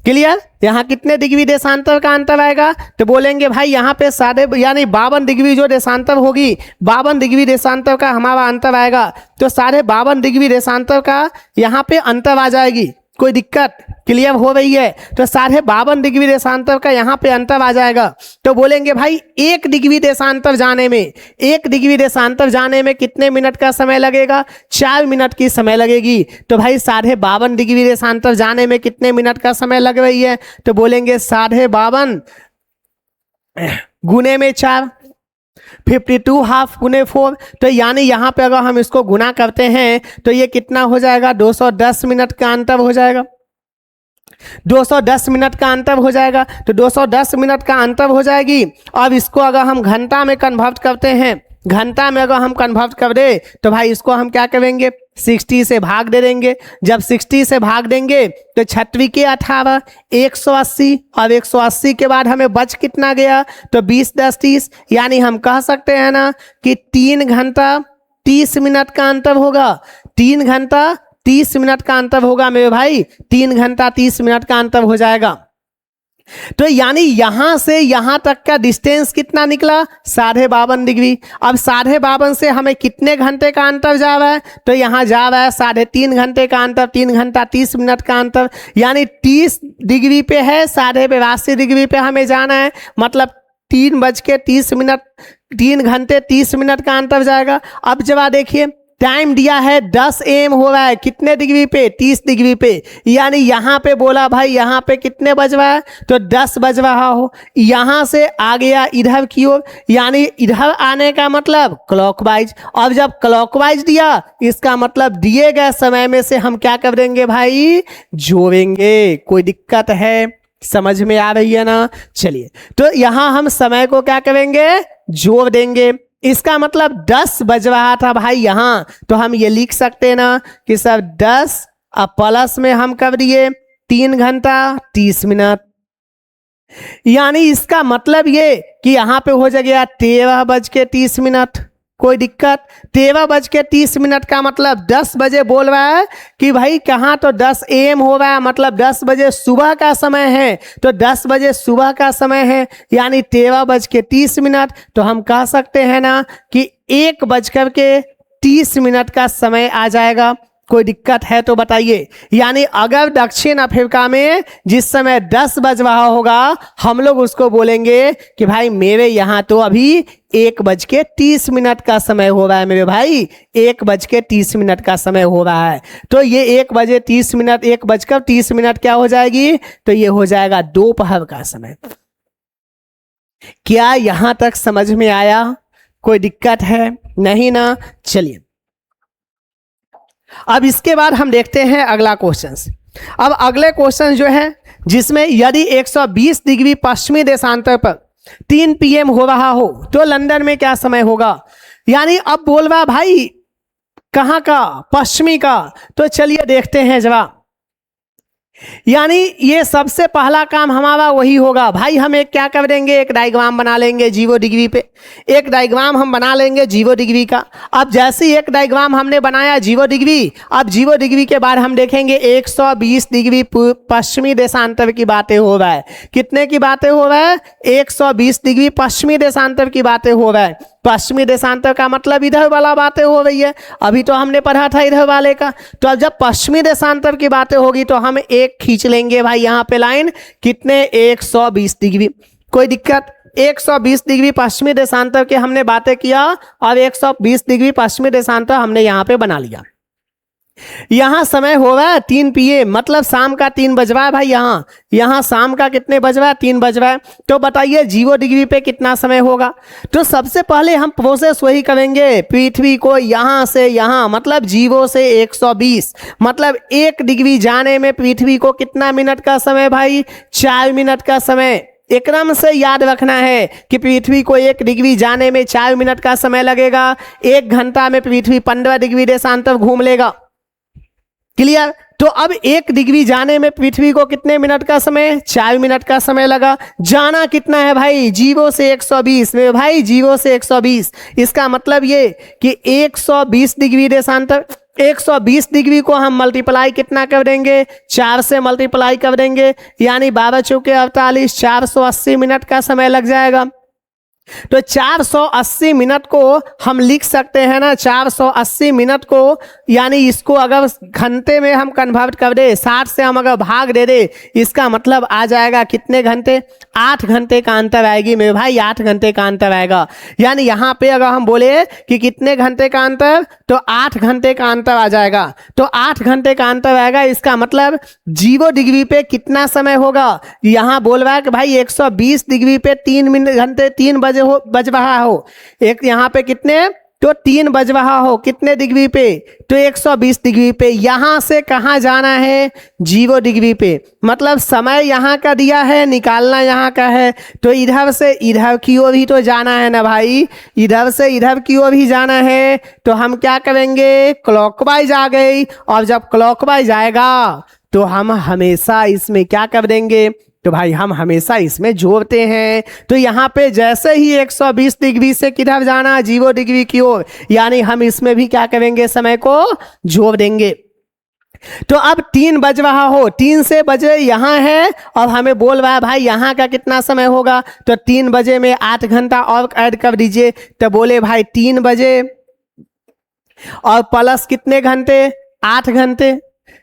क्लियर, यहाँ कितने डिग्री देशांतर का अंतर आएगा, तो बोलेंगे भाई यहाँ पे 52 डिग्री जो देशांतर होगी, 52 डिग्री देशांतर का हमारा अंतर आएगा। तो 52.5 डिग्री देशांतर का यहाँ पे अंतर आ जाएगी। कोई दिक्कत क्लियर हो रही है, तो 52.5 डिग्री देशांतर का यहाँ पे अंतर आ जाएगा। तो बोलेंगे भाई 1 डिग्री देशांतर जाने में, 1 डिग्री देशांतर जाने में कितने मिनट का समय लगेगा, 4 मिनट की समय लगेगी। तो भाई 52.5 डिग्री देशांतर जाने में कितने मिनट का समय लग रही है, तो बोलेंगे 52.5 गुने में 4, 52 हाफ गुने 4। तो यानी यहाँ पे अगर हम इसको गुना करते हैं तो ये कितना हो जाएगा, 210 मिनट का अंतर हो जाएगा, 210 मिनट का अंतर हो जाएगा। तो 210 मिनट का अंतर हो जाएगी। अब इसको अगर हम घंटा में कन्वर्ट करते हैं, घंटा में अगर हम कन्वर्ट कर दे तो भाई इसको हम क्या करेंगे, 60 से भाग दे देंगे। जब 60 से भाग देंगे तो 6 के 18, 180, और 180 के बाद हमें बच कितना गया, तो 20 10 30, यानी हम कह सकते हैं ना कि 3 घंटा 30 मिनट का अंतर होगा, 3 घंटा 30 मिनट का अंतर होगा मेरे भाई, 3 घंटा 30 मिनट का अंतर हो जाएगा। तो यानी यहां से यहां तक का डिस्टेंस कितना निकला, 52.5 डिग्री। अब 52.5 से हमें कितने घंटे का अंतर जा रहा है, तो यहां जा रहा है 3.5 घंटे का अंतर, 3 घंटा 30 मिनट का अंतर, यानी 30 डिग्री पे है, 82.5 डिग्री पे हमें जाना है, मतलब 3:30, 3 घंटे 30 मिनट का अंतर जाएगा। अब जब देखिए टाइम दिया है 10 AM हो रहा है, कितने डिग्री पे, 30 डिग्री पे, यानी यहाँ पे बोला भाई यहाँ पे कितने बज रहा है, तो 10 बज रहा हो। यहाँ से आ गया इधर की ओर, यानी इधर आने का मतलब क्लॉकवाइज। अब जब क्लॉकवाइज दिया इसका मतलब दिए गए समय में से हम क्या कर देंगे भाई, जोड़ेंगे। कोई दिक्कत है, समझ में आ रही है ना। चलिए, तो यहाँ हम समय को क्या करेंगे, जोड़ देंगे। इसका मतलब 10 बज रहा था भाई यहाँ, तो हम ये लिख सकते हैं ना कि सर 10 अब प्लस में हम कर दिए 3 घंटा 30 मिनट, यानी इसका मतलब ये कि यहाँ पे हो जाएगा 13:30। कोई दिक्कत, 13:30 का मतलब 10 बजे बोल रहा है कि भाई कहाँ, तो 10 AM हो रहा है, मतलब 10 बजे सुबह का समय है, तो 10 बजे सुबह का समय है, यानी 13:30। तो हम कह सकते हैं ना कि 1:30 का समय आ जाएगा। कोई दिक्कत है तो बताइए। यानी अगर दक्षिण अफ्रीका में जिस समय 10 बज रहा होगा, हम लोग उसको बोलेंगे कि भाई मेरे यहाँ तो अभी 1:30 का समय हो रहा है मेरे भाई, 1:30 का समय हो रहा है। तो ये 1:30, 1:30 क्या हो जाएगी, तो ये हो जाएगा दोपहर का समय। क्या यहां तक समझ में आया, कोई दिक्कत है नहीं ना। चलिए, अब इसके बाद हम देखते हैं अगला क्वेश्चन। अब अगले क्वेश्चन जो है जिसमें यदि 120 डिग्री पश्चिमी देशांतर पर 3 PM हो रहा हो तो लंदन में क्या समय होगा। यानी अब बोल रहा भाई कहां का, पश्चिमी का। तो चलिए देखते हैं जवाब। यानी ये सबसे पहला काम हमारा वही होगा भाई। हम एक क्या कर देंगे, एक डायग्राम बना लेंगे 0 डिग्री पे। एक डायग्राम हम बना लेंगे 0 डिग्री का। अब जैसे ही एक डायग्राम हमने बनाया 0 डिग्री, अब 0 डिग्री के बाद हम देखेंगे 120 डिग्री पश्चिमी देशांतर की बातें हो रहा है। कितने की बातें हो रहा है, 120 डिग्री पश्चिमी देशांतर की बातें हो रहा है। पश्चिमी देशांतर का मतलब इधर वाला बातें हो रही है, अभी तो हमने पढ़ा था इधर वाले का। तो अब जब पश्चिमी देशांतर की बातें होगी तो हम एक खींच लेंगे भाई यहाँ पे लाइन, कितने, 120 डिग्री। कोई दिक्कत, 120 डिग्री पश्चिमी देशांतर के हमने बातें किया और 120 डिग्री पश्चिमी देशांतर हमने यहाँ पे बना लिया। यहां समय हो रहा है 3 PM, मतलब शाम का 3 बज रहा है भाई। यहां शाम का कितने बज रहा है, 3 बज रहा है। तो बताइए 0 डिग्री पे कितना समय होगा। तो सबसे पहले हम प्रोसेस वही करेंगे, पृथ्वी को यहां से यहां, मतलब 0 से 120, मतलब 1 डिग्री जाने में पृथ्वी को कितना मिनट का समय भाई, 4 मिनट का समय। एकदम से याद रखना है कि पृथ्वी को 1 डिग्री जाने में 4 मिनट का समय लगेगा। 1 घंटा में पृथ्वी 15 डिग्री देशांतर घूम लेगा। क्लियर। तो अब 1 डिग्री जाने में पृथ्वी को कितने मिनट का समय, 4 मिनट का समय लगा। जाना कितना है भाई, 0 से 120 में भाई, 0 से 120। इसका मतलब ये कि 120 डिग्री देशांतर, 120 डिग्री को हम मल्टीप्लाई कितना कर देंगे, 4 से मल्टीप्लाई कर देंगे, यानी 12 चौके 48, 480 मिनट का समय लग जाएगा। तो 480 मिनट को हम लिख सकते हैं ना, 480 मिनट को, यानी इसको अगर घंटे में हम कन्वर्ट कर दे, 60 से हम अगर भाग दे दे, इसका मतलब आ जाएगा कितने घंटे, 8 घंटे का अंतर आएगी मेरे भाई, 8 घंटे का अंतर आएगा। यानी यहाँ पे अगर हम बोले कि कितने घंटे का अंतर, तो 8 घंटे का अंतर आ जाएगा। तो 8 घंटे का अंतर आएगा, इसका मतलब 0 डिग्री पे कितना समय होगा। यहाँ बोल रहा है कि भाई 120 डिग्री पे 3 घंटे 3 बज रहा हो। एक यहाँ पे कितने, तो 3 बज रहा हो, कितने डिग्री पे, तो 120 डिग्री पे। यहां से कहां जाना है, 0 डिग्री पे, मतलब समय यहां का दिया है, निकालना यहां का है। तो इधर से इधर की ओर भी तो जाना है ना भाई, इधर से इधर की ओर भी जाना है। तो हम क्या करेंगे, क्लॉकवाइज आ गई। और जब क्लॉकवाइज आएगा तो हम हमेशा इसमें क्या कर देंगे, तो भाई हम हमेशा इसमें जोड़ते हैं। तो यहाँ पे जैसे ही 120 डिग्री से किधर जाना, 0 डिग्री की ओर, यानी हम इसमें भी क्या करेंगे, समय को जोड़ देंगे। तो अब 3 बज रहा हो, 3 से बजे यहाँ है और हमें बोल रहा है भाई यहाँ का कितना समय होगा। तो 3 बजे में 8 घंटा और ऐड कर दीजिए। तो बोले भाई 3 बजे और प्लस कितने घंटे, 8 घंटे।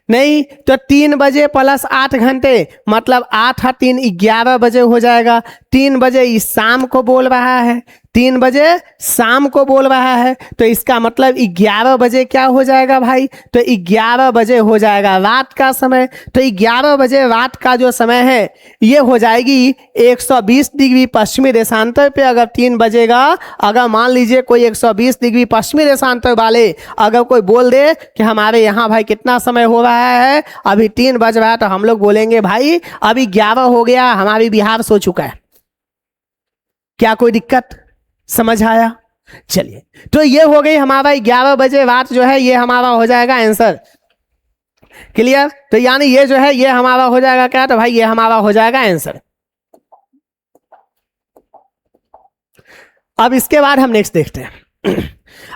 नहीं, तो 3 बजे प्लस 8 घंटे, मतलब 8 और 3 11 बजे हो जाएगा। 3 बजे इस शाम को बोल रहा है, 3 बजे शाम को बोल रहा है। तो इसका मतलब 11 बजे क्या हो जाएगा भाई, तो 11 बजे हो जाएगा रात का समय। तो 11 बजे रात का जो समय है ये हो जाएगी 120 डिग्री पश्चिमी देशांतर पे। अगर 3 बजेगा, अगर मान लीजिए कोई 120 डिग्री पश्चिमी देशांतर वाले अगर कोई बोल दे कि हमारे यहाँ भाई कितना समय हो रहा है, अभी 3 बज रहा है, तो हम लोग बोलेंगे भाई अभी 11 हो गया, हमारी बिहार सो चुका है। क्या कोई दिक्कत, समझ आया। चलिए, तो ये हो गई हमारा 11 बजे रात जो है, ये हमारा हो जाएगा आंसर। क्लियर। तो यानी ये जो है ये हमारा हो जाएगा क्या, तो भाई ये हमारा हो जाएगा आंसर। अब इसके बाद हम नेक्स्ट देखते हैं।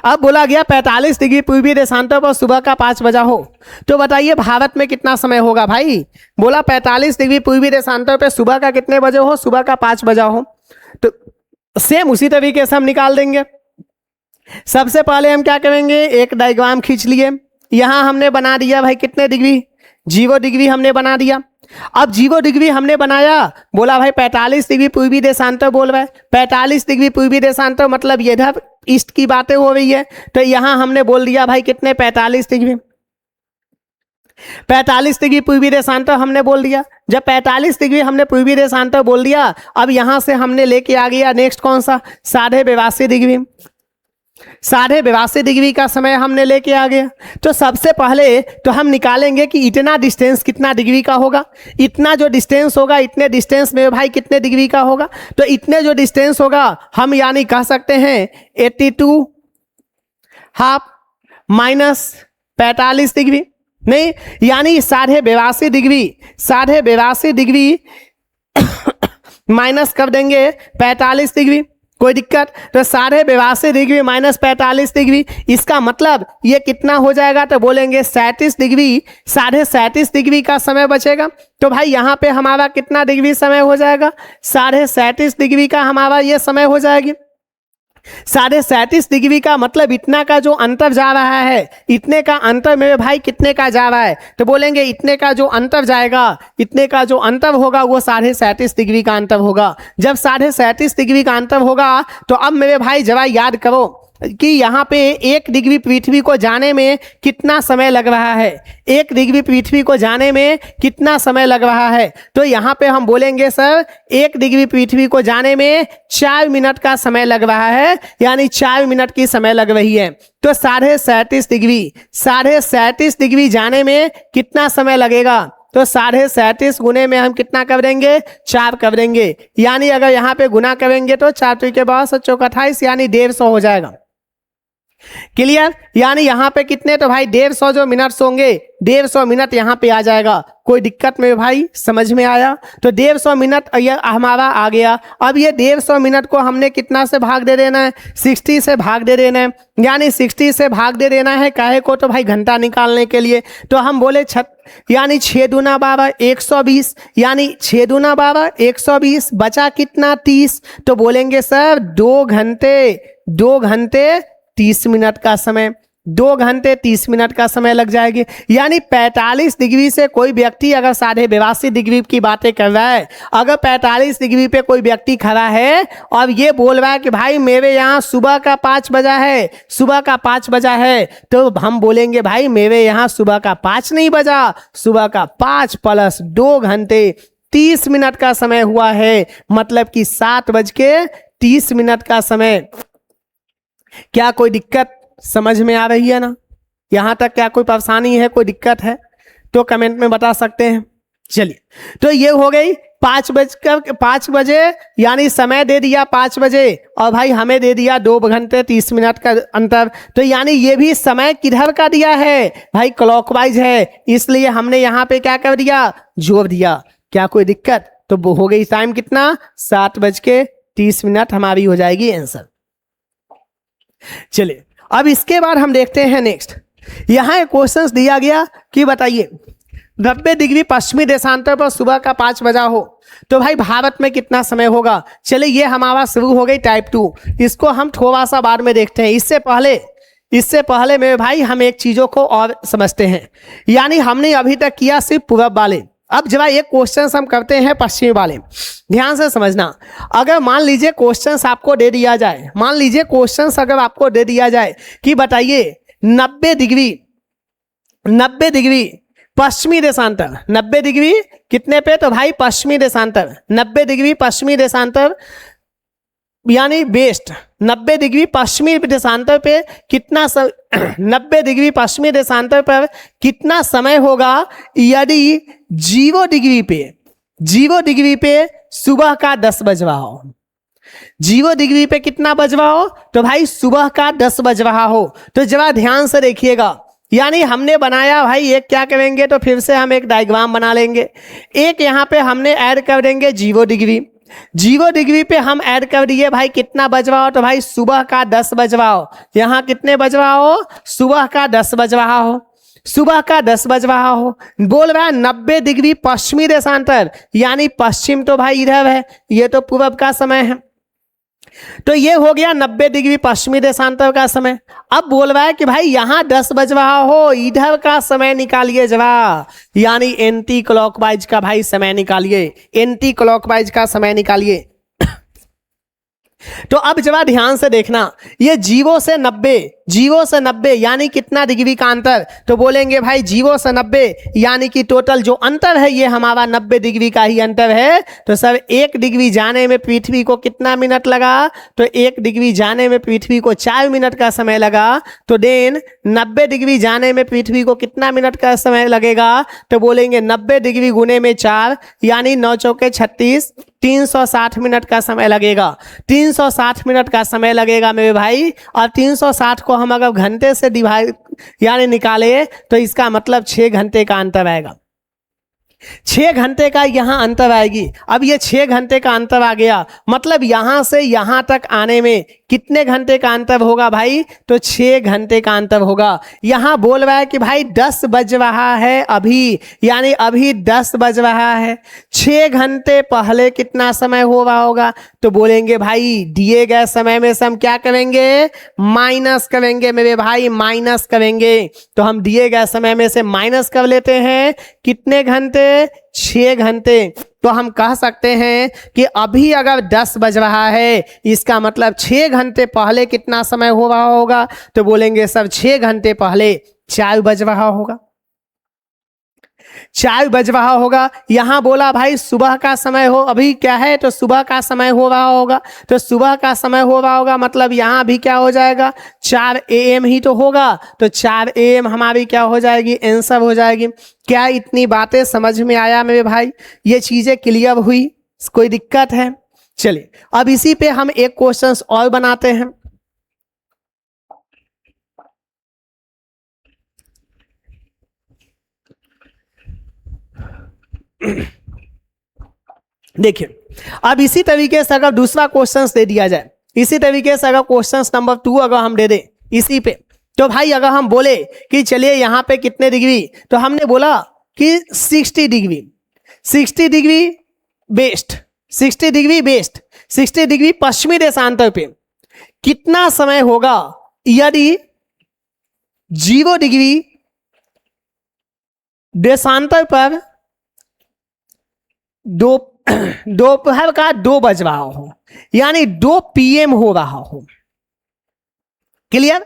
अब बोला गया 45 डिग्री पूर्वी देशांतर पर सुबह का 5 बजा हो। तो बताइए भारत में कितना समय होगा भाई। बोला 45 डिग्री पूर्वी देशांतर पे सुबह का कितने बजे हो, सुबह का 5 बजा हो। तो सेम उसी तरीके से हम निकाल देंगे। सबसे पहले हम क्या करेंगे, एक डायग्राम खींच लिए। यहां हमने बना दिया भाई कितने डिग्री, 0 डिग्री हमने बना दिया। अब 0 डिग्री हमने बनाया, बोला भाई 45 डिग्री पूर्वी देशांतर बोल रहा है। 45 डिग्री पूर्वी देशांतर मतलब ये इधर ईस्ट की बातें हो रही है। तो यहां हमने बोल दिया भाई कितने, 45 डिग्री। 45 डिग्री पूर्वी देशांतर हमने बोल दिया। जब 45 डिग्री हमने पूर्वी देशांतर बोल दिया, अब यहां से हमने लेके आ गया नेक्स्ट कौन सा, 82.5 डिग्री। 82.5 डिग्री का समय हमने लेके आ गया। तो सबसे पहले तो हम निकालेंगे कि इतना डिस्टेंस कितना डिग्री का होगा। इतना जो डिस्टेंस होगा, इतने डिस्टेंस में भाई कितने डिग्री का होगा। तो इतने जो डिस्टेंस होगा हम यानी कह सकते हैं 82 हाफ माइनस 45 डिग्री। नहीं, यानी 82.5 डिग्री माइनस कर देंगे 45 डिग्री, कोई दिक्कत? तो 82.5 डिग्री माइनस 45 डिग्री, इसका मतलब ये कितना हो जाएगा? तो बोलेंगे 37 डिग्री, 37.5 डिग्री का समय बचेगा। तो भाई यहाँ पे हमारा कितना डिग्री समय हो जाएगा? 37.5 डिग्री का हमारा ये समय हो जाएगी। 37.5 डिग्री का मतलब इतना का जो अंतर जा रहा है, इतने का अंतर मेरे भाई कितने का जा रहा है? तो बोलेंगे इतने का जो अंतर जाएगा, इतने का जो अंतर होगा वो 37.5 डिग्री का अंतर होगा। जब 37.5 डिग्री का अंतर होगा तो अब मेरे भाई जरा याद करो कि यहाँ पे 1 डिग्री पृथ्वी को जाने में कितना समय लग रहा है। 1 डिग्री पृथ्वी को जाने में कितना समय लग रहा है? तो यहाँ पे हम बोलेंगे सर 1 डिग्री पृथ्वी को जाने में 4 मिनट का समय लग रहा है, यानी 4 मिनट की समय लग रही है। तो 37.5 डिग्री जाने में कितना समय लगेगा? तो 37.5 गुने में हम कितना कर देंगे? 4 कर देंगे, यानी अगर यहाँ पे गुना करेंगे तो 4 के 12 चौक 28, यानी 150 हो जाएगा। क्लियर? यानी यहाँ पे कितने? तो भाई 150 जो मिनट्स होंगे, 150 मिनट यहाँ पे आ जाएगा। कोई दिक्कत में भाई? समझ में आया? तो 150 मिनट ये हमारा आ गया। अब ये 150 मिनट को हमने कितना से भाग दे देना है? 60 से भाग दे देना है, यानी 60 से भाग दे देना है काहे को? तो भाई घंटा निकालने के लिए। तो हम बोले यानी 6 दूना 12 120, यानी 6 दूना 12 120, बचा कितना? 30। तो बोलेंगे सर 2 घंटे 30 मिनट का समय, 2 घंटे 30 मिनट का समय लग जाएगी। यानी 45 डिग्री से कोई व्यक्ति अगर 82.5 डिग्री की बातें कर रहा है, अगर 45 डिग्री पे कोई व्यक्ति खड़ा है और ये बोल रहा है कि भाई मेरे यहाँ सुबह का 5 बजा है, सुबह का 5 बजा है, तो हम बोलेंगे भाई मेरे यहाँ सुबह का 5 नहीं बजा, सुबह का 5 प्लस 2 घंटे 30 मिनट का समय हुआ है, मतलब कि 7:30 का समय। क्या कोई दिक्कत समझ में आ रही है ना? यहां तक क्या कोई परेशानी है, कोई दिक्कत है तो कमेंट में बता सकते हैं। चलिए, तो ये हो गई 5 बजे, यानी समय दे दिया 5 बजे और भाई हमें दे दिया 2 घंटे 30 मिनट का अंतर। तो यानी ये भी समय किधर का दिया है भाई? क्लॉकवाइज है, इसलिए हमने यहाँ पे क्या कर दिया? जोड़ दिया। क्या कोई दिक्कत? तो वो हो गई टाइम कितना? 7:30 हमारी हो जाएगी आंसर। चलिए, अब इसके बाद हम देखते हैं नेक्स्ट। यहां एक क्वेश्चन दिया गया कि बताइए 90 डिग्री पश्चिमी देशांतर पर सुबह का 5 बजा हो तो भाई भारत में कितना समय होगा? चलिए, ये हमारा शुरू हो गई टाइप 2, इसको हम थोड़ा सा बाद में देखते हैं। इससे पहले मेरे भाई हम एक चीजों को और समझते हैं। यानी हमने अभी तक किया सिर्फ पूर्व वाले, अब जरा एक क्वेश्चन हम करते हैं पश्चिमी वाले। ध्यान से समझना। अगर मान लीजिए क्वेश्चन आपको दे दिया जाए, मान लीजिए क्वेश्चन अगर आपको दे दिया जाए कि बताइए 90 डिग्री पश्चिमी देशांतर, 90 डिग्री कितने पे? तो भाई पश्चिमी देशांतर, 90 डिग्री पश्चिमी देशांतर यानी वेस्ट, 90 डिग्री पश्चिमी देशांतर पे कितना 90 डिग्री पश्चिमी देशांतर पर कितना समय होगा यदि 0 डिग्री पे सुबह का 10 बज रहा हो? 0 डिग्री पे कितना बज रहा हो? तो भाई सुबह का 10 बज रहा हो। तो जरा ध्यान से देखिएगा, यानी हमने बनाया भाई एक क्या करेंगे, तो फिर से हम एक डायग्राम बना लेंगे। एक यहाँ पे हमने ऐड कर देंगे 0 डिग्री पे हम ऐड कर दिए भाई कितना बज रहा हो? तो भाई सुबह का 10 बज रहा हो। यहाँ कितने बज रहा हो? सुबह का 10 बज रहा हो, सुबह का 10 बज रहा हो। बोल रहा है 90 डिग्री पश्चिमी देशांतर, यानी पश्चिम तो भाई इधर है, ये तो पूर्व का समय है। तो ये हो गया 90 डिग्री पश्चिमी देशांतर का समय। अब बोल रहा है कि भाई यहां 10 बज रहा हो, इधर का समय निकालिए जरा, यानी एंटी क्लॉकवाइज का भाई समय निकालिए, एंटी क्लॉकवाइज का समय निकालिए। तो अब जरा ध्यान से देखना, ये 0 से 90 यानी कितना डिग्री का अंतर? तो बोलेंगे भाई 0 से 90 यानी कि टोटल जो अंतर है ये हमारा 90 डिग्री का ही अंतर है। तो सर 1 डिग्री जाने में पृथ्वी को कितना मिनट लगा? तो 1 डिग्री जाने में पृथ्वी को 4 मिनट का समय लगा। तो देन 90 डिग्री जाने में पृथ्वी को कितना मिनट का समय लगेगा? तो बोलेंगे 90 डिग्री गुने में 4, यानी 9 चौके 36, 360 मिनट का समय लगेगा। 360 मिनट का समय लगेगा मेरे भाई, और 360 को हम अगर घंटे से डिवाइड यानी निकाले तो इसका मतलब 6 घंटे का अंतर आएगा। 6 घंटे का यहाँ अंतर आएगी। अब ये 6 घंटे का अंतर आ गया, मतलब यहाँ से यहाँ तक आने में कितने घंटे का अंतर होगा भाई? तो 6 घंटे का अंतर होगा। यहाँ बोल रहा है कि भाई 10 बज रहा है अभी, यानी अभी 10 बज रहा है। 6 घंटे पहले कितना समय हो रहा होगा? तो बोलेंगे भाई दिए गए समय में से हम क्या करेंगे? माइनस करेंगे मेरे भाई, माइनस करेंगे। तो हम दिए गए समय में से माइनस कर लेते हैं कितने घंटे? 6 घंटे। तो हम कह सकते हैं कि अभी अगर 10 बज रहा है, इसका मतलब 6 घंटे पहले कितना समय हो रहा होगा? तो बोलेंगे सर 6 घंटे पहले 4 बज रहा होगा, 4 बज रहा होगा। यहां बोला भाई सुबह का समय हो, अभी क्या है? तो सुबह का समय हो रहा होगा। तो सुबह का समय हो रहा होगा, मतलब यहां भी क्या हो जाएगा? 4 AM ही तो होगा। तो 4 AM हमारी क्या हो जाएगी? आंसर हो जाएगी। क्या इतनी बातें समझ में आया मेरे भाई? ये चीजें क्लियर हुई? कोई दिक्कत है? चलिए अब इसी पे हम एक क्वेश्चन और बनाते हैं। देखिए अब इसी तरीके से अगर दूसरा क्वेश्चन दे दिया जाए, इसी तरीके से अगर क्वेश्चन नंबर 2 अगर हम दे दें इसी पे, तो भाई अगर हम बोले कि चलिए यहाँ पे कितने डिग्री, तो हमने बोला कि 60 degree, 60 degree west, 60 degree west, 60 degree पश्चिमी देशांतर पे कितना समय होगा यदि 0 डिग्री देशांतर पर दोपहर का 2 बज रहा हो, यानी 2 PM हो रहा हो। क्लियर?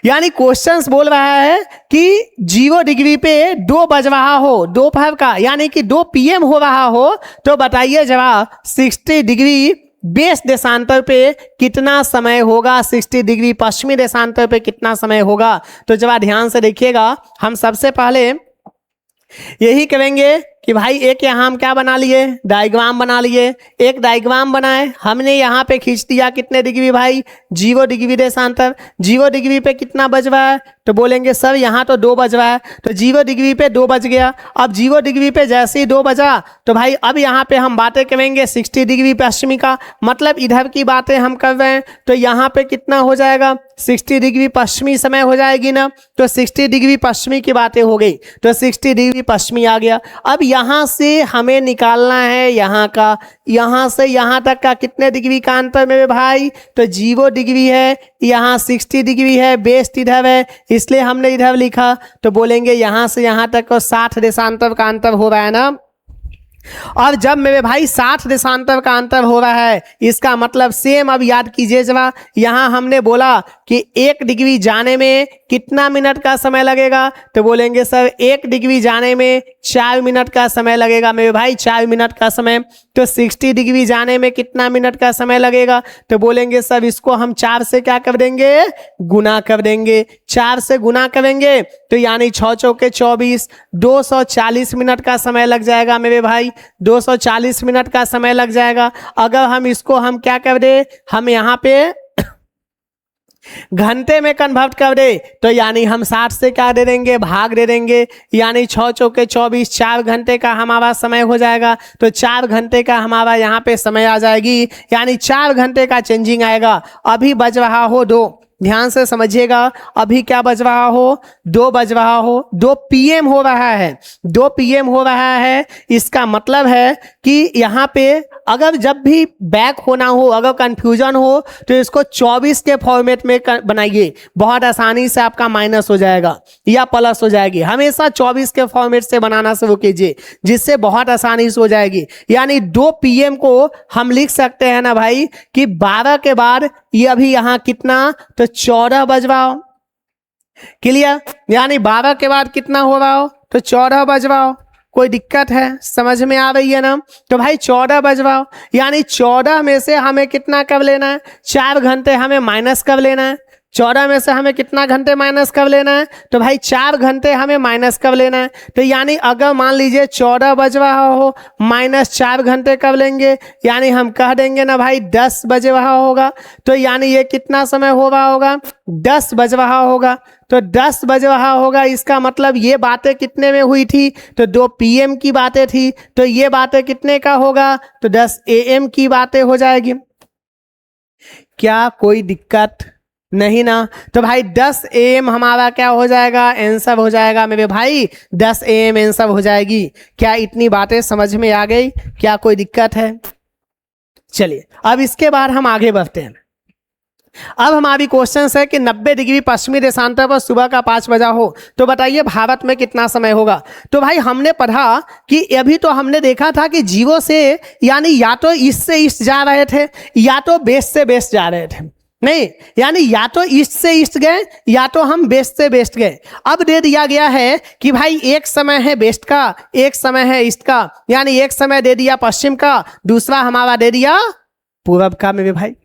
यानी क्वेश्चंस बोल रहा है कि 0 डिग्री पे 2 बज रहा हो दोपहर का, यानी कि 2 PM हो रहा हो। तो बताइए जवाब 60 डिग्री वेस्ट देशांतर पे कितना समय होगा? 60 डिग्री पश्चिमी देशांतर पे कितना समय होगा? तो जवाब ध्यान से देखिएगा। हम सबसे पहले यही करेंगे कि भाई एक यहाँ हम क्या बना लिए? डायग्राम बना लिए। एक डायग्राम बनाए हमने, यहाँ पे खींच दिया कितने डिग्री भाई? 0 डिग्री देशांतर। 0 डिग्री पे कितना बज रहा है? तो बोलेंगे सर यहाँ तो 2 बज रहा है। तो 0 डिग्री पे 2 बज गया। अब 0 डिग्री पे जैसे ही 2 बजा, तो भाई अब यहाँ पे हम बातें करेंगे 60 डिग्री पश्चिमी का, मतलब इधर की बातें हम कर रहे हैं। तो यहाँ पे कितना हो जाएगा? 60 डिग्री पश्चिमी समय हो जाएगी ना। तो 60 डिग्री पश्चिमी की बातें हो गई, तो 60 डिग्री पश्चिमी आ गया। अब यहाँ से हमें निकालना है यहाँ का, यहाँ से यहाँ तक का कितने डिग्री का अंतर मेरे भाई? तो 0 डिग्री है, यहाँ 60 डिग्री है, वेस्ट इधर है, इसलिए हमने इधर लिखा। तो बोलेंगे यहाँ से यहाँ तक को 60 देशांतर का अंतर हो रहा है ना। और जब मेरे भाई 60 देशांतर का अंतर हो रहा है, इसका मतलब सेम, अब याद कीजिए जरा, यहाँ हमने बोला कि 1 डिग्री जाने में कितना मिनट का समय लगेगा? तो बोलेंगे सर 1 डिग्री जाने में 4 मिनट का समय लगेगा मेरे भाई, 4 मिनट का समय। तो 60 डिग्री जाने में कितना मिनट का समय लगेगा? तो बोलेंगे सर इसको हम 4 से क्या कर देंगे? गुना कर देंगे। 4 से गुना करेंगे तो यानी 6 चौके 24, 240 मिनट का समय लग जाएगा मेरे भाई, 240 मिनट का समय लग जाएगा। अगर हम इसको हम क्या कर दे, हम यहाँ पे घंटे में कन्वर्ट कर दे, तो यानी हम 60 से क्या दे देंगे? भाग दे देंगे, यानी 6 चौके 24, 4 घंटे का हमारा समय हो जाएगा। तो 4 घंटे का हमारा यहाँ पे समय आ जाएगी, यानी 4 घंटे का चेंजिंग आएगा। अभी बज रहा हो 2, ध्यान से समझिएगा, अभी क्या बज रहा हो? 2 बज रहा हो, 2 PM हो रहा है, 2 PM हो रहा है। इसका मतलब है कि यहाँ पे अगर जब भी बैक होना हो, अगर कंफ्यूजन हो, तो इसको 24 के फॉर्मेट में बनाइए, बहुत आसानी से आपका माइनस हो जाएगा या प्लस हो जाएगी। हमेशा 24 के फॉर्मेट से बनाना शुरू कीजिए, जिससे बहुत आसानी से हो जाएगी। यानी 2 PM को हम लिख सकते हैं ना भाई कि 12 के बाद ये अभी यहाँ कितना? तो 14 बज रहा हो। क्लियर? यानी 12 के बाद कितना हो रहा हो? तो 14 बज रहा हो। कोई दिक्कत है? समझ में आ रही है ना? तो भाई 14 बज रहा हो, यानी 14 में से हमें कितना कर लेना है? 4 घंटे हमें माइनस कर लेना है। 14 में से हमें कितना घंटे माइनस कर लेना है? तो भाई 4 घंटे हमें माइनस कर लेना है। तो यानी अगर मान लीजिए 14 बज रहा हो माइनस 4 घंटे कर लेंगे, यानी हम कह देंगे ना भाई 10 बज रहा होगा। तो यानी ये कितना समय हो रहा होगा? 10 बज रहा होगा। तो 10 बज रहा होगा, इसका मतलब ये बातें कितने में हुई थी? तो 2 PM की बातें थी। तो ये बातें कितने का होगा? तो 10 AM की बातें हो जाएगी। क्या कोई दिक्कत नहीं ना? तो भाई 10 AM हमारा क्या हो जाएगा? आंसर हो जाएगा मेरे भाई, 10 AM आंसर हो जाएगी। क्या इतनी बातें समझ में आ गई? क्या कोई दिक्कत है? चलिए अब इसके बाद हम आगे बढ़ते हैं। अब हमारी क्वेश्चन है कि 90 डिग्री पश्चिमी देशांतर पर सुबह का 5 बजा हो तो बताइए भारत में कितना समय होगा? तो भाई हमने पढ़ा कि अभी तो हमने देखा था कि जीरो से यानी या तो ईस्ट से ईस्ट जा रहे थे या तो वेस्ट से वेस्ट जा रहे थे, नहीं यानी या तो ईस्ट से ईस्ट गए या तो हम वेस्ट से वेस्ट गए। अब दे दिया गया है कि भाई एक समय है वेस्ट का, एक समय है ईस्ट का, यानी एक समय दे दिया पश्चिम का, दूसरा हमारा दे दिया पूरब का मेरे भाई।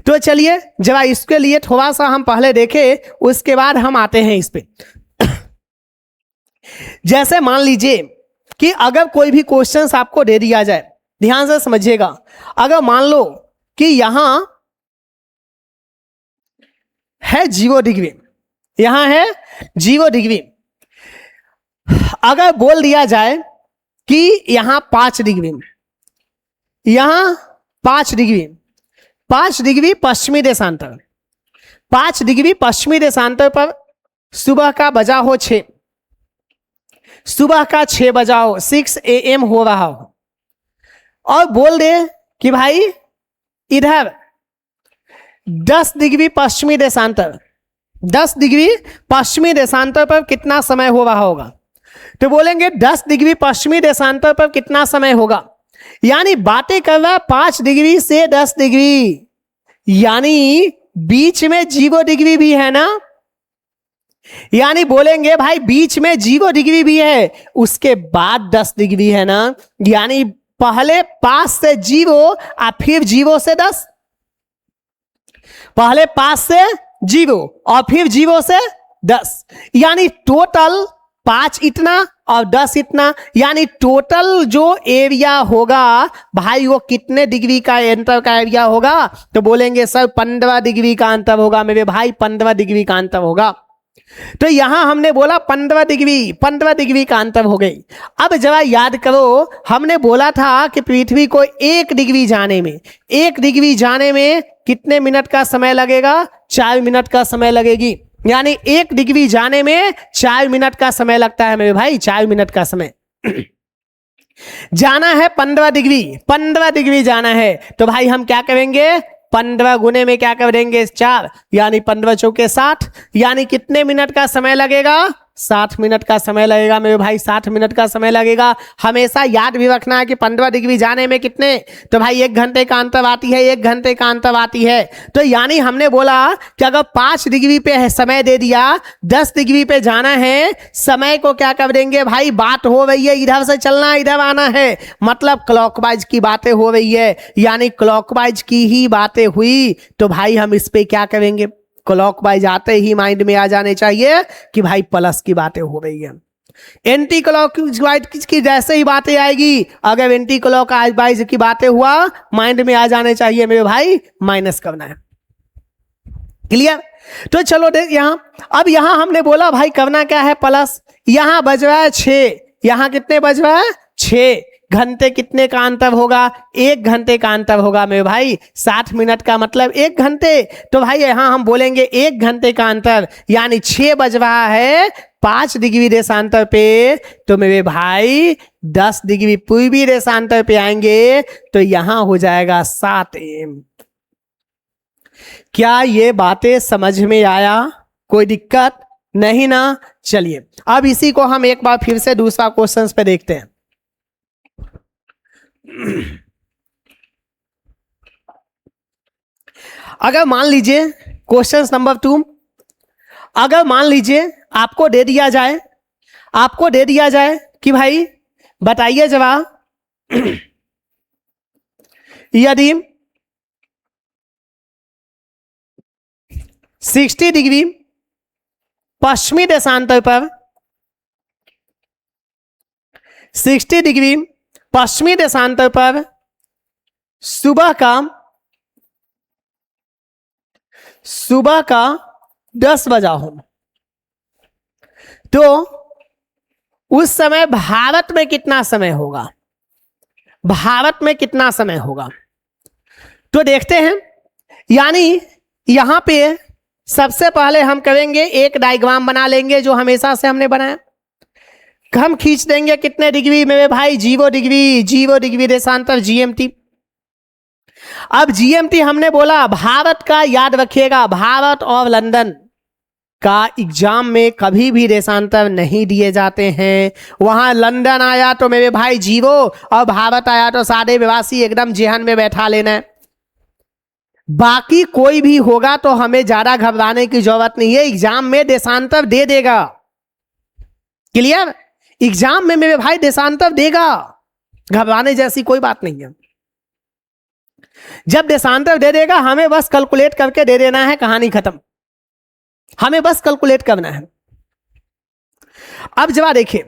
तो चलिए जरा इसके लिए थोड़ा सा हम पहले देखें, उसके बाद हम आते हैं इस पे। जैसे मान लीजिए कि अगर कोई भी क्वेश्चंस आपको दे दिया जाए, ध्यान से समझिएगा। अगर मान लो कि यहां है 0 डिग्री, यहां है 0 डिग्री, अगर बोल दिया जाए कि यहां 5 डिग्री, यहां 5 डिग्री, 5 डिग्री पश्चिमी देशांतर, 5 डिग्री पश्चिमी देशांतर पर सुबह का बजा हो 6, सुबह का 6 बजा हो, 6 AM हो रहा हो, और बोल दे कि भाई इधर 10 डिग्री पश्चिमी देशांतर, 10 डिग्री पश्चिमी देशांतर पर कितना समय हो रहा होगा? तो बोलेंगे 10 डिग्री पश्चिमी देशांतर पर कितना समय होगा, यानी बातें कर रहा 5 डिग्री से 10 डिग्री, यानी बीच में 0 डिग्री भी है ना, यानी बोलेंगे भाई बीच में 0 डिग्री भी है, उसके बाद 10 डिग्री है ना, यानी पहले 5 से 0 और फिर 0 से 10, पहले 5 से 0 और फिर 0 से 10, यानी टोटल 5 इतना और 10 इतना, यानी टोटल जो एरिया होगा भाई वो कितने डिग्री का अंतर का एरिया होगा? तो बोलेंगे सर 15 डिग्री का अंतर होगा मेरे भाई, 15 डिग्री का अंतर होगा। तो यहां हमने बोला 15 डिग्री, 15 डिग्री का अंतर हो गई। अब जरा याद करो, हमने बोला था कि पृथ्वी को 1 डिग्री जाने में, 1 डिग्री जाने में कितने मिनट का समय लगेगा? 4 मिनट का समय लगेगी, यानी 1 डिग्री जाने में 4 मिनट का समय लगता है मेरे भाई, 4 मिनट का समय। जाना है 15 डिग्री, 15 डिग्री जाना है, तो भाई हम क्या करेंगे? 15 गुने में क्या कर देंगे? 4, यानी 15 चौके 60, यानी कितने मिनट का समय लगेगा? 60 मिनट का समय लगेगा मेरे भाई, 60 मिनट का समय लगेगा। हमेशा याद भी रखना है कि 15 डिग्री जाने में कितने, तो भाई 1 घंटे का अंतर आती है, 1 घंटे का अंतर आती है। तो यानी हमने बोला कि अगर 5 डिग्री पे है समय दे दिया, 10 डिग्री पे जाना है, समय को क्या कर देंगे भाई? बात हो रही है इधर से चलना है इधर आना है, मतलब क्लॉकवाइज की बातें हो रही है, यानी क्लॉकवाइज की ही बातें हुई, तो भाई हम इस पे क्या करेंगे? क्लॉकवाइज आते ही माइंड में आ जाने चाहिए कि भाई प्लस की बातें हो रही है। एंटी क्लॉकवाइज की जैसे ही बातें आएगी, अगर एंटी क्लॉकवाइज की बातें हुआ माइंड में आ जाने चाहिए मेरे भाई माइनस करना है। क्लियर? तो चलो देख यहां, अब यहां हमने बोला भाई करना क्या है? प्लस, यहां बज रहा है 6, यहां कितने बज रहा है? 6 घंटे, कितने का अंतर होगा? 1 घंटे का अंतर होगा मेरे भाई, 60 मिनट का मतलब 1 घंटे, तो भाई यहां हम बोलेंगे 1 घंटे का अंतर, यानी 6 बज रहा है 5 डिग्री देशांतर पे, तो मेरे भाई 10 डिग्री पूर्वी देशांतर पे आएंगे, तो यहां हो जाएगा 7 AM। क्या ये बातें समझ में आया? कोई दिक्कत नहीं ना? चलिए अब इसी को हम एक बार फिर से दूसरा क्वेश्चन पे देखते हैं। अगर मान लीजिए क्वेश्चन नंबर 2, अगर मान लीजिए आपको दे दिया जाए, आपको दे दिया जाए कि भाई बताइए जवाब, यदि 60 डिग्री पश्चिमी देशांतर पर, 60 डिग्री पश्चिमी देशांतर पर सुबह का 10 बजा हो, तो उस समय भारत में कितना समय होगा? भारत में कितना समय होगा? तो देखते हैं। यानी यहां पे सबसे पहले हम करेंगे एक डायग्राम बना लेंगे जो हमेशा से हमने बनाया। हम खींच देंगे कितने डिग्री मेरे भाई? 0 डिग्री, 0 डिग्री देशांतर जीएमटी। अब जीएमटी हमने बोला भारत का, याद रखिएगा भारत और लंदन का एग्जाम में कभी भी देशांतर नहीं दिए जाते हैं। वहां लंदन आया तो मेरे भाई 0 और भारत आया तो 82 एकदम जेहन में बैठा लेना है। बाकी कोई भी होगा तो हमें ज्यादा घबराने की जरूरत नहीं है, एग्जाम में देशांतर दे देगा। क्लियर? एग्जाम में मेरे भाई देशांतर देगा, घबराने जैसी कोई बात नहीं है। जब देशांतर दे देगा हमें बस कैलकुलेट करके दे देना है, कहानी खत्म। हमें बस कैलकुलेट करना है। अब जरा देखिए,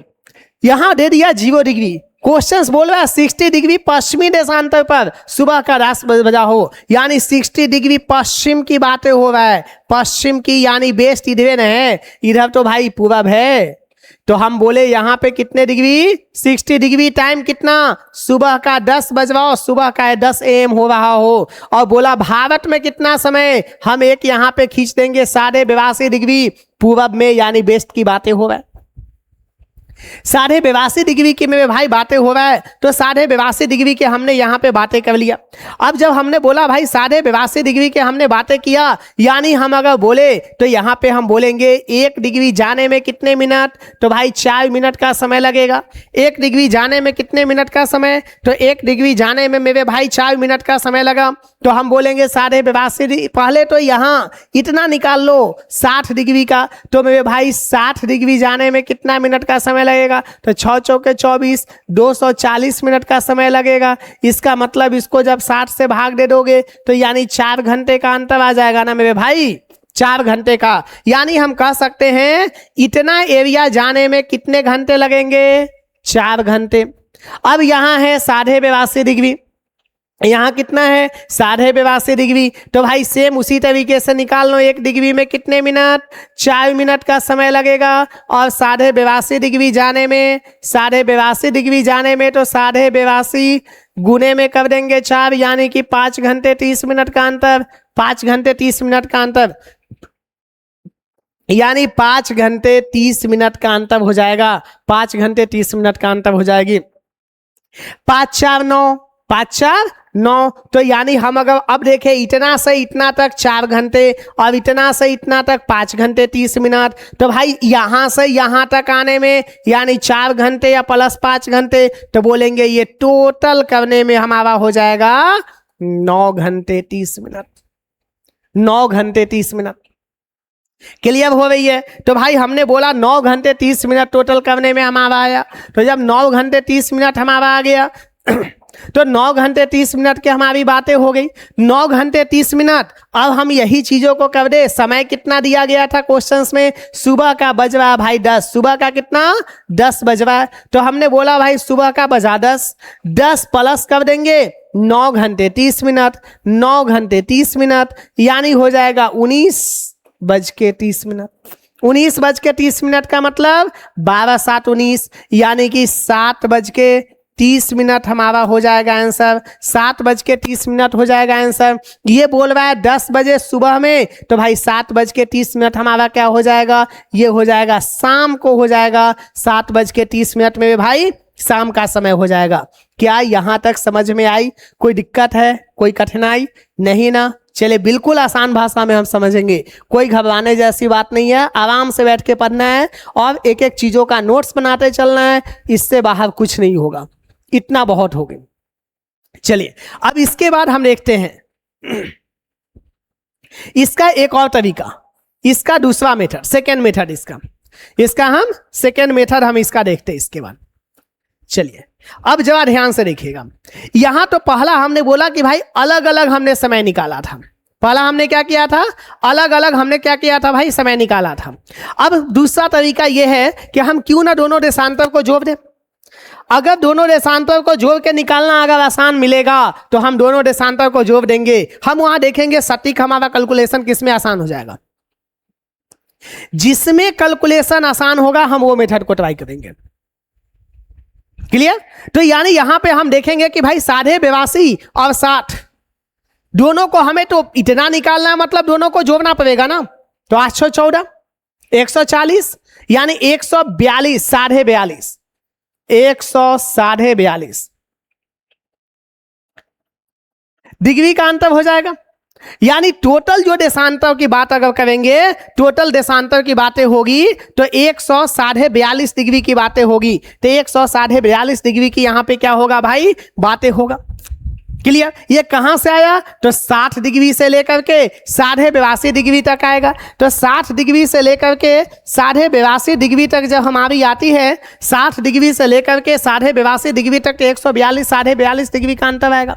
यहां दे दिया 0 डिग्री, क्वेश्चंस बोल रहा है 60 डिग्री पश्चिमी देशांतर पर सुबह का 10 बजा हो, यानी 60 डिग्री पश्चिम की बातें हो रहा है। पश्चिम की यानी वेस्ट इधर है, इधर तो भाई पूरब है। तो हम बोले यहां पे कितने डिग्री? 60 डिग्री टाइम कितना? सुबह का 10 बजवाओ, सुबह का 10 AM हो रहा हो। और बोला भारत में कितना समय? हम एक यहां पे खींच देंगे 82.5 डिग्री पूरब में, यानी वेस्ट की बातें हो रहा है। 82.5 डिग्री की मेरे भाई बातें हो रहा है, तो 82.5 डिग्री के हमने यहाँ पे बातें कर लिया। अब जब हमने बोला भाई 82.5 डिग्री के हमने बातें किया, यानी हम अगर बोले तो यहाँ पे हम बोलेंगे 1 डिग्री जाने में कितने मिनट? तो भाई 4 मिनट का समय लगेगा। 1 डिग्री जाने में कितने मिनट का समय? तो 1 डिग्री जाने में मेरे भाई 4 मिनट का समय लगा। तो हम बोलेंगे 82.5। पहले तो यहाँ इतना निकाल लो 60 डिग्री का, तो मेरे भाई 60 डिग्री जाने में कितना मिनट का समय लगेगा? तो 6 चौके 24, 240 मिनट का समय लगेगा। इसका मतलब इसको जब 60 से भाग दे दोगे तो यानी 4 घंटे का अंतर आ जाएगा ना मेरे भाई, 4 घंटे का। यानी हम कह सकते हैं इतना एरिया जाने में कितने घंटे लगेंगे? 4 घंटे। अब यहाँ है 82.5 डिग्री, यहाँ कितना है? 82.5 डिग्री। तो भाई सेम उसी तरीके से निकाल लो, 1 डिग्री में कितने मिनट? 4 मिनट का समय लगेगा। और 82.5 डिग्री जाने में, 82.5 डिग्री जाने में तो 82.5 गुने में कर देंगे 4, यानी कि 5 घंटे 30 मिनट का अंतर। 5 घंटे 30 मिनट का अंतर, यानी 5 घंटे 30 मिनट का अंतर हो जाएगा। 5 घंटे 30 मिनट का अंतर हो जाएगी। 5 4 9, 5 4 9। तो यानी हम अगर अब देखें इतना से इतना तक 4 घंटे और इतना से इतना तक 5 घंटे 30 मिनट, तो भाई यहां से यहां तक आने में यानी 4 घंटे या प्लस 5 घंटे, तो बोलेंगे ये टोटल करने में हमारा हो जाएगा 9 घंटे 30 मिनट। 9 घंटे 30 मिनट क्लियर हो रही है? तो भाई हमने बोला 9 घंटे 30 मिनट टोटल करने में हमारा आया। तो जब 9 घंटे 30 मिनट हमारा आ गया तो 9 घंटे 30 मिनट की हमारी बातें हो गई। 9 घंटे 30 मिनट। अब हम यही चीजों को कर दे, समय कितना दिया गया था क्वेश्चंस में? सुबह का बज रहा भाई 10, सुबह का कितना? 10 बज रहा है। तो हमने बोला भाई सुबह का बजा 10, 10 प्लस कर देंगे 9 घंटे 30 मिनट, 9 घंटे 30 मिनट, यानी हो जाएगा 19:30 मिनट। 19:30 मिनट का मतलब 12 7 19, यानी कि 7:30 मिनट हमारा हो जाएगा आंसर। 7:30 मिनट हो जाएगा आंसर। ये बोल रहा है 10 बजे सुबह में, तो भाई 7:30 मिनट हमारा क्या हो जाएगा? ये हो जाएगा शाम को हो जाएगा। 7:30 मिनट में भाई शाम का समय हो जाएगा। क्या यहां तक समझ में आई? कोई दिक्कत है? कोई कठिनाई नहीं ना? चले बिल्कुल आसान भाषा में हम समझेंगे, कोई घबराने जैसी बात नहीं है। आराम से बैठ के पढ़ना है और एक एक चीजों का नोट्स बनाते चलना है, इससे बाहर कुछ नहीं होगा। इतना बहुत हो गया। चलिए अब इसके बाद हम देखते हैं इसका एक और तरीका, इसका दूसरा मेथड, सेकेंड मेथड इसका हम सेकेंड मेथड हम इसका देखते हैं इसके बाद। चलिए अब जरा ध्यान से देखिएगा। यहां तो पहला हमने बोला कि भाई अलग अलग हमने समय निकाला था। पहला हमने क्या किया था, अलग अलग हमने क्या किया था भाई, समय निकाला था। अब दूसरा तरीका यह है कि हम क्यों ना दोनों देशांतर को जोड़ दें। अगर दोनों देशांतर को जोड़ के निकालना अगर आसान मिलेगा तो हम दोनों देशांतर को जोड़ देंगे। हम वहां देखेंगे सटीक हमारा कैलकुलेशन किसमें आसान हो जाएगा। जिसमें कैलकुलेशन आसान होगा हम वो मेथड को ट्राई करेंगे। क्लियर? तो यानी यहां पे हम देखेंगे कि भाई 82.5 और 60 दोनों को हमें तो इतना निकालना है, मतलब दोनों को जोड़ना पड़ेगा ना। तो 814 140 यानी 142 42.5 142 डिग्री का अंतर हो जाएगा। यानी टोटल जो देशांतर की बात अगर करेंगे, टोटल देशांतर की बातें होगी तो 142 डिग्री की बातें होगी। तो 142 डिग्री की यहां पे क्या होगा भाई, बातें होगा। क्लियर? ये कहां से आया, तो 60 डिग्री से लेकर के 82.5 डिग्री तक आएगा। तो 60 डिग्री से लेकर के 82.5 डिग्री तक जब हमारी आती है, 60 डिग्री से लेकर के 82.5 डिग्री तक 142 42.5 डिग्री का अंतर आएगा।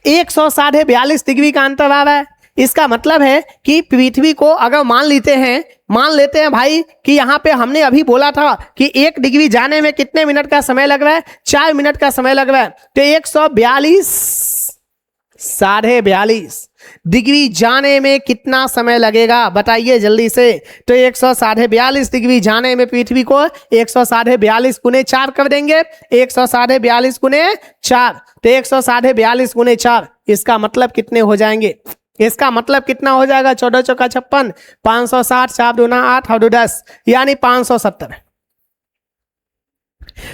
142 डिग्री का अंतर आ रहा है। इसका मतलब है कि पृथ्वी को अगर मान लेते हैं भाई कि यहां पे हमने अभी बोला था कि 1 डिग्री जाने में कितने मिनट का समय लग रहा है, 4 मिनट का समय लग रहा है। तो 142 42.5 डिग्री जाने में कितना समय लगेगा बताइए जल्दी से। तो 142 डिग्री जाने में पृथ्वी को 142 गुने 4 कर देंगे। 142 गुने 4 तो 142 गुने 4 इसका मतलब कितने हो जाएंगे, इसका मतलब कितना हो जाएगा, 14 चौका 56 560 4 दूना 8 और 2 10 यानी 570।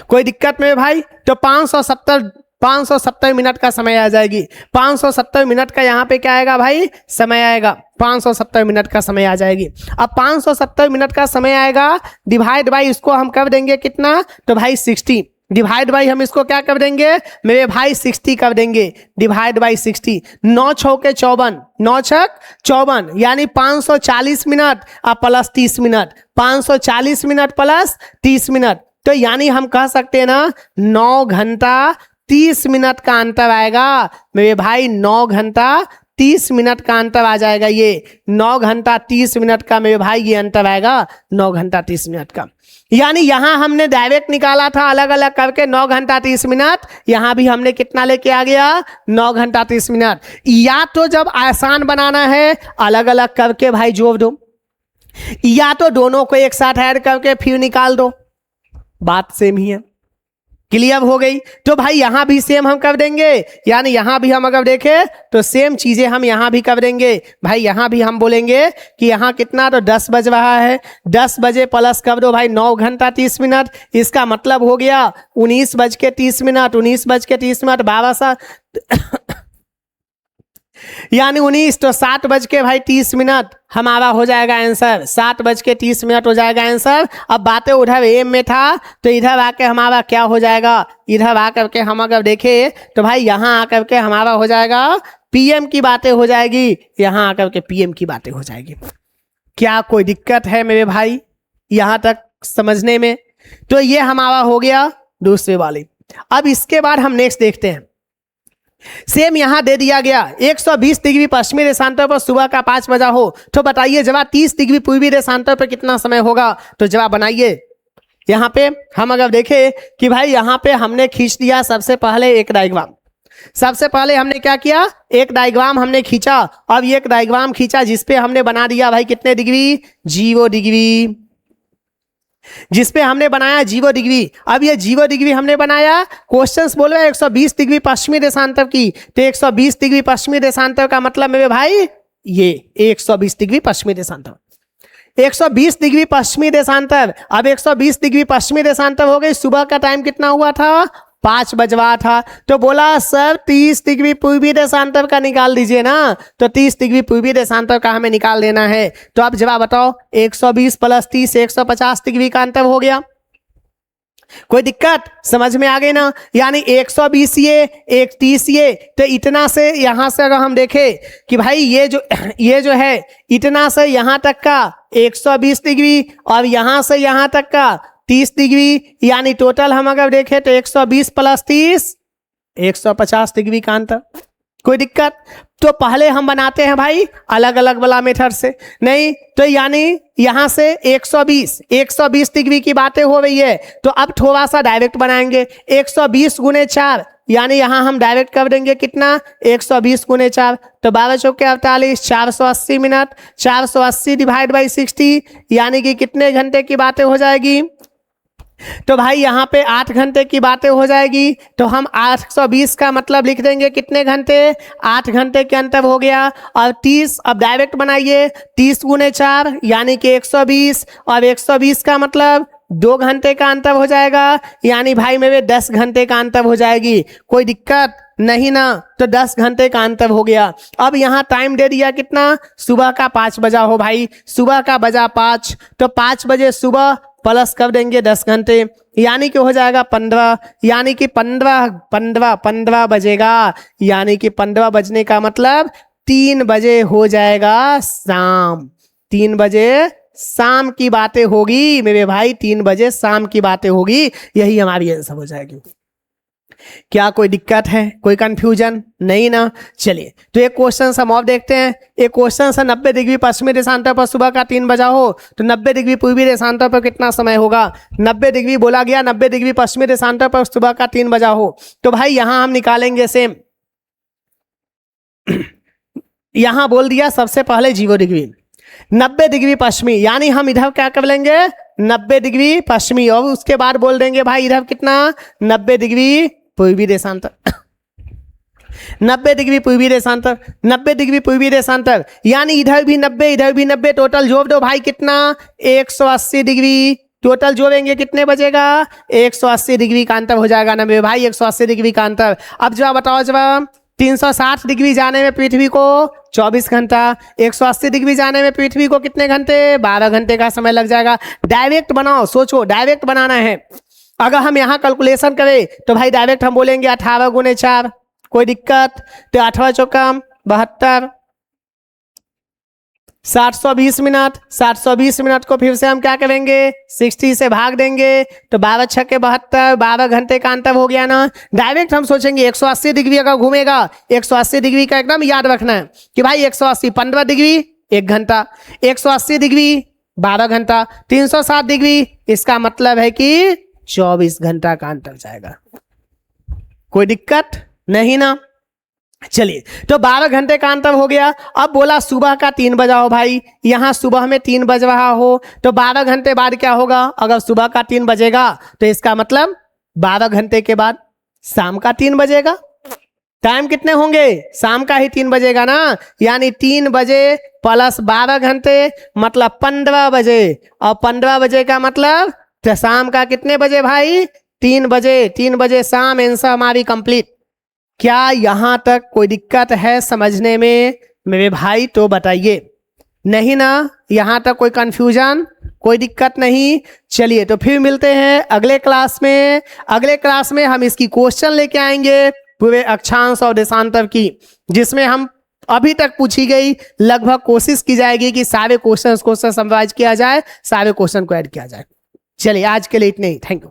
कोई दिक्कत नहीं भाई। तो 570 मिनट का समय आ जाएगी। 570 मिनट का यहाँ पे क्या आएगा भाई, समय आएगा। 570 मिनट का समय आ जाएगी। अब 570 मिनट का समय आएगा, डिवाइड बाई इसको हम कर देंगे कितना, तो भाई 60 डिवाइड बाई हम इसको क्या कर देंगे मेरे भाई 60 कर देंगे, डिवाइड बाई 60। 9 छौके 54 9 छक 54 यानी 540 मिनट और plus 30 minute 540 minute plus 30 minute. तो यानी हम कह सकते हैं ना 9 घंटा 30 मिनट का अंतर आएगा मेरे भाई। 9 घंटा 30 मिनट का अंतर आ जाएगा। ये 9 घंटा 30 मिनट का मेरे भाई ये अंतर आएगा 9 घंटा 30 मिनट का। यानी यहां हमने डायरेक्ट निकाला था अलग अलग करके 9 घंटा 30 मिनट, यहां भी हमने कितना लेके आ गया 9 घंटा 30 मिनट। या तो जब आसान बनाना है अलग अलग करके भाई जोड़ दो, या तो दोनों को एक साथ ऐड करके फिर निकाल दो, बात सेम ही है। क्लियर हो गई? तो भाई यहां भी सेम हम कर देंगे, यानी यहां भी हम अगर देखें तो सेम चीजें हम यहां भी कर देंगे भाई। यहां भी हम बोलेंगे कि यहां कितना, तो 10 बज रहा है, 10 बजे प्लस कर दो भाई 9 घंटा 30 मिनट। इसका मतलब हो गया 19 बज के 30 मिनट 19 बज के 30 मिनट 12 यानी 19 तो 7 बज के भाई 30 मिनट हमारा हो जाएगा आंसर। 7 बज के 30 मिनट हो जाएगा आंसर। अब बातें उधर एम में था तो इधर आके हमारा क्या हो जाएगा, इधर आकर के हम अगर देखें तो भाई यहां आकर के हमारा हो जाएगा पीएम की बातें हो जाएगी, यहां आकर के पीएम की बातें हो जाएगी। क्या कोई दिक्कत है मेरे भाई यहां तक समझने में? तो ये हमारा हो गया दूसरे वाली। अब इसके बाद हम नेक्स्ट देखते हैं। सेम यहां दे दिया गया 120 डिग्री पश्चिमी देशांतर पर सुबह का 5 बजा हो, तो बताइए जवाब 30 डिग्री पूर्वी देशांतर पर कितना समय होगा। तो जवाब बनाइए। यहां पे हम अगर देखें कि भाई यहां पे हमने खींच दिया सबसे पहले एक डायग्राम। सबसे पहले हमने क्या किया, एक डायग्राम हमने खींचा। अब एक डायग्राम खींचा जिसपे हमने बना दिया भाई कितने डिग्री, 0 डिग्री, जिसपे हमने बनाया 0 डिग्री। अब ये 0 डिग्री हमने बनाया, क्वेश्चंस बोल रहे हैं 120 डिग्री पश्चिमी देशांतर की, तो 120 डिग्री पश्चिमी देशांतर का मतलब मेरे भाई ये 120 डिग्री पश्चिमी देशांतर, 120 डिग्री पश्चिमी देशांतर। अब 120 डिग्री पश्चिमी देशांतर हो गई। सुबह का टाइम कितना हुआ था, 5 बजवा था। तो बोला सर 30 डिग्री पूर्वी देशांतर का निकाल दीजिए ना, तो 30 डिग्री पूर्वी देशांतर का हमें निकाल देना है। तो अब जवाब बताओ 120 प्लस 30 150 डिग्री का अंतर हो गया। कोई दिक्कत समझ में आ गई ना? यानी 120 ये 130 ये, तो इतना से यहां से अगर हम देखें कि भाई ये जो है इतना से यहां तक का 120 डिग्री और यहां से यहां तक का 30 डिग्री, यानी टोटल हम अगर देखें तो 120 प्लस 30 150 डिग्री का अंतर। कोई दिक्कत? तो पहले हम बनाते हैं भाई अलग अलग वाला मेथड से, नहीं तो यानी यहां से 120 डिग्री की बातें हो रही है, तो अब थोड़ा सा डायरेक्ट बनाएंगे। 120 गुने 4 यानी यहां हम डायरेक्ट कर देंगे कितना, 120 गुने 4, तो 12 चौके 48, 480 मिनट, 480 डिवाइड बाई 60 यानी कि कितने घंटे की बातें हो जाएगी? तो भाई यहाँ पे 8 घंटे की बातें हो जाएगी। तो हम 820 का मतलब लिख देंगे कितने घंटे, 8 घंटे के अंतर हो गया। और 30 अब डायरेक्ट बनाइए, 30 गुने 4 यानी कि 120, और 120 का मतलब 2 घंटे का अंतर हो जाएगा, यानी भाई मेरे 10 घंटे का अंतर हो जाएगी। कोई दिक्कत नहीं ना? तो 10 घंटे का अंतर हो गया। अब यहाँ टाइम दे दिया कितना, सुबह का 5 बजा हो भाई, सुबह का बजा 5, तो 5 बजे सुबह प्लस कर देंगे 10 घंटे यानी कि हो जाएगा 15, यानी कि 15 बजेगा, यानी कि 15 बजने का मतलब 3 बजे हो जाएगा शाम। 3 बजे शाम की बातें होगी मेरे भाई, 3 बजे शाम की बातें होगी, यही हमारी आंसर हो जाएगी। क्या कोई दिक्कत है, कोई कंफ्यूजन नहीं ना? चलिए तो एक क्वेश्चन हम और देखते हैं। एक क्वेश्चन है 90 डिग्री पश्चिमी देशांतर पर सुबह का 3 बजा हो तो 90 डिग्री पूर्वी देशांतर पर कितना समय होगा? 90 डिग्री बोला गया, 90 डिग्री पश्चिमी देशांतर पर सुबह का 3 बजा हो, तो भाई यहां हम निकालेंगे सेम। यहां बोल दिया सबसे पहले 0 डिग्री, 90 डिग्री पश्चिमी, यानी हम इधर क्या कर लेंगे 90 डिग्री पश्चिमी, और उसके बाद बोल देंगे भाई इधर कितना 90 डिग्री पूर्वी देशांतर। 90 डिग्री पूर्वी देशांतर, 90 डिग्री पूर्वी देशांतर, यानी इधर भी 90 इधर भी 90, टोटल जोड़ दो भाई कितना 180 डिग्री, टोटल जोड़ेंगे कितने बचेगा 180 डिग्री का अंतर हो जाएगा ना मेरे भाई, 180 डिग्री का अंतर। अब जवाब बताओ, जवाब 360 डिग्री जाने में पृथ्वी को 24 घंटा, 180 डिग्री जाने में पृथ्वी को कितने घंटे 12 घंटे का समय लग जाएगा। डायरेक्ट बनाओ, सोचो डायरेक्ट बनाना है। अगर हम यहाँ कैलकुलेशन करें तो भाई डायरेक्ट हम बोलेंगे 18 गुने 4, कोई दिक्कत? तो 18 चौका 72, 720 मिनट, 720 मिनट को फिर से हम क्या करेंगे 60 से भाग देंगे, तो 12 छक्के 72, 12 घंटे का अंतर हो गया ना। डायरेक्ट हम सोचेंगे 180 डिग्री अगर घूमेगा, 180 डिग्री का एकदम याद रखना है कि भाई 180 15 डिग्री 1 घंटा, 180 डिग्री 12 घंटा, 360 डिग्री, इसका मतलब है कि 24 घंटा का अंतर जाएगा। कोई दिक्कत नहीं ना? चलिए तो 12 घंटे का अंतर हो गया। अब बोला सुबह का 3 बजा हो भाई, यहां सुबह में 3 बज रहा हो तो 12 घंटे बाद क्या होगा, अगर सुबह का 3 बजेगा तो इसका मतलब 12 घंटे के बाद शाम का 3 बजेगा। टाइम कितने होंगे, शाम का ही 3 बजेगा ना, यानी 3 बजे प्लस 12 घंटे मतलब 15 बजे, और 15 बजे का मतलब तो शाम का कितने बजे भाई 3 बजे, 3 बजे शाम। आंसर हमारी कंप्लीट। क्या यहां तक कोई दिक्कत है समझने में मेरे भाई? तो बताइए, नहीं ना? यहां तक कोई कंफ्यूजन, कोई दिक्कत नहीं? चलिए तो फिर मिलते हैं अगले क्लास में। अगले क्लास में हम इसकी क्वेश्चन लेके आएंगे पूरे अक्षांश और देशांतर की, जिसमें हम अभी तक पूछी गई लगभग कोशिश की जाएगी कि सारे क्वेश्चन को समराइज किया जाए, सारे क्वेश्चन को ऐड किया जाए। चलिए आज के लिए इतने ही, थैंक यू।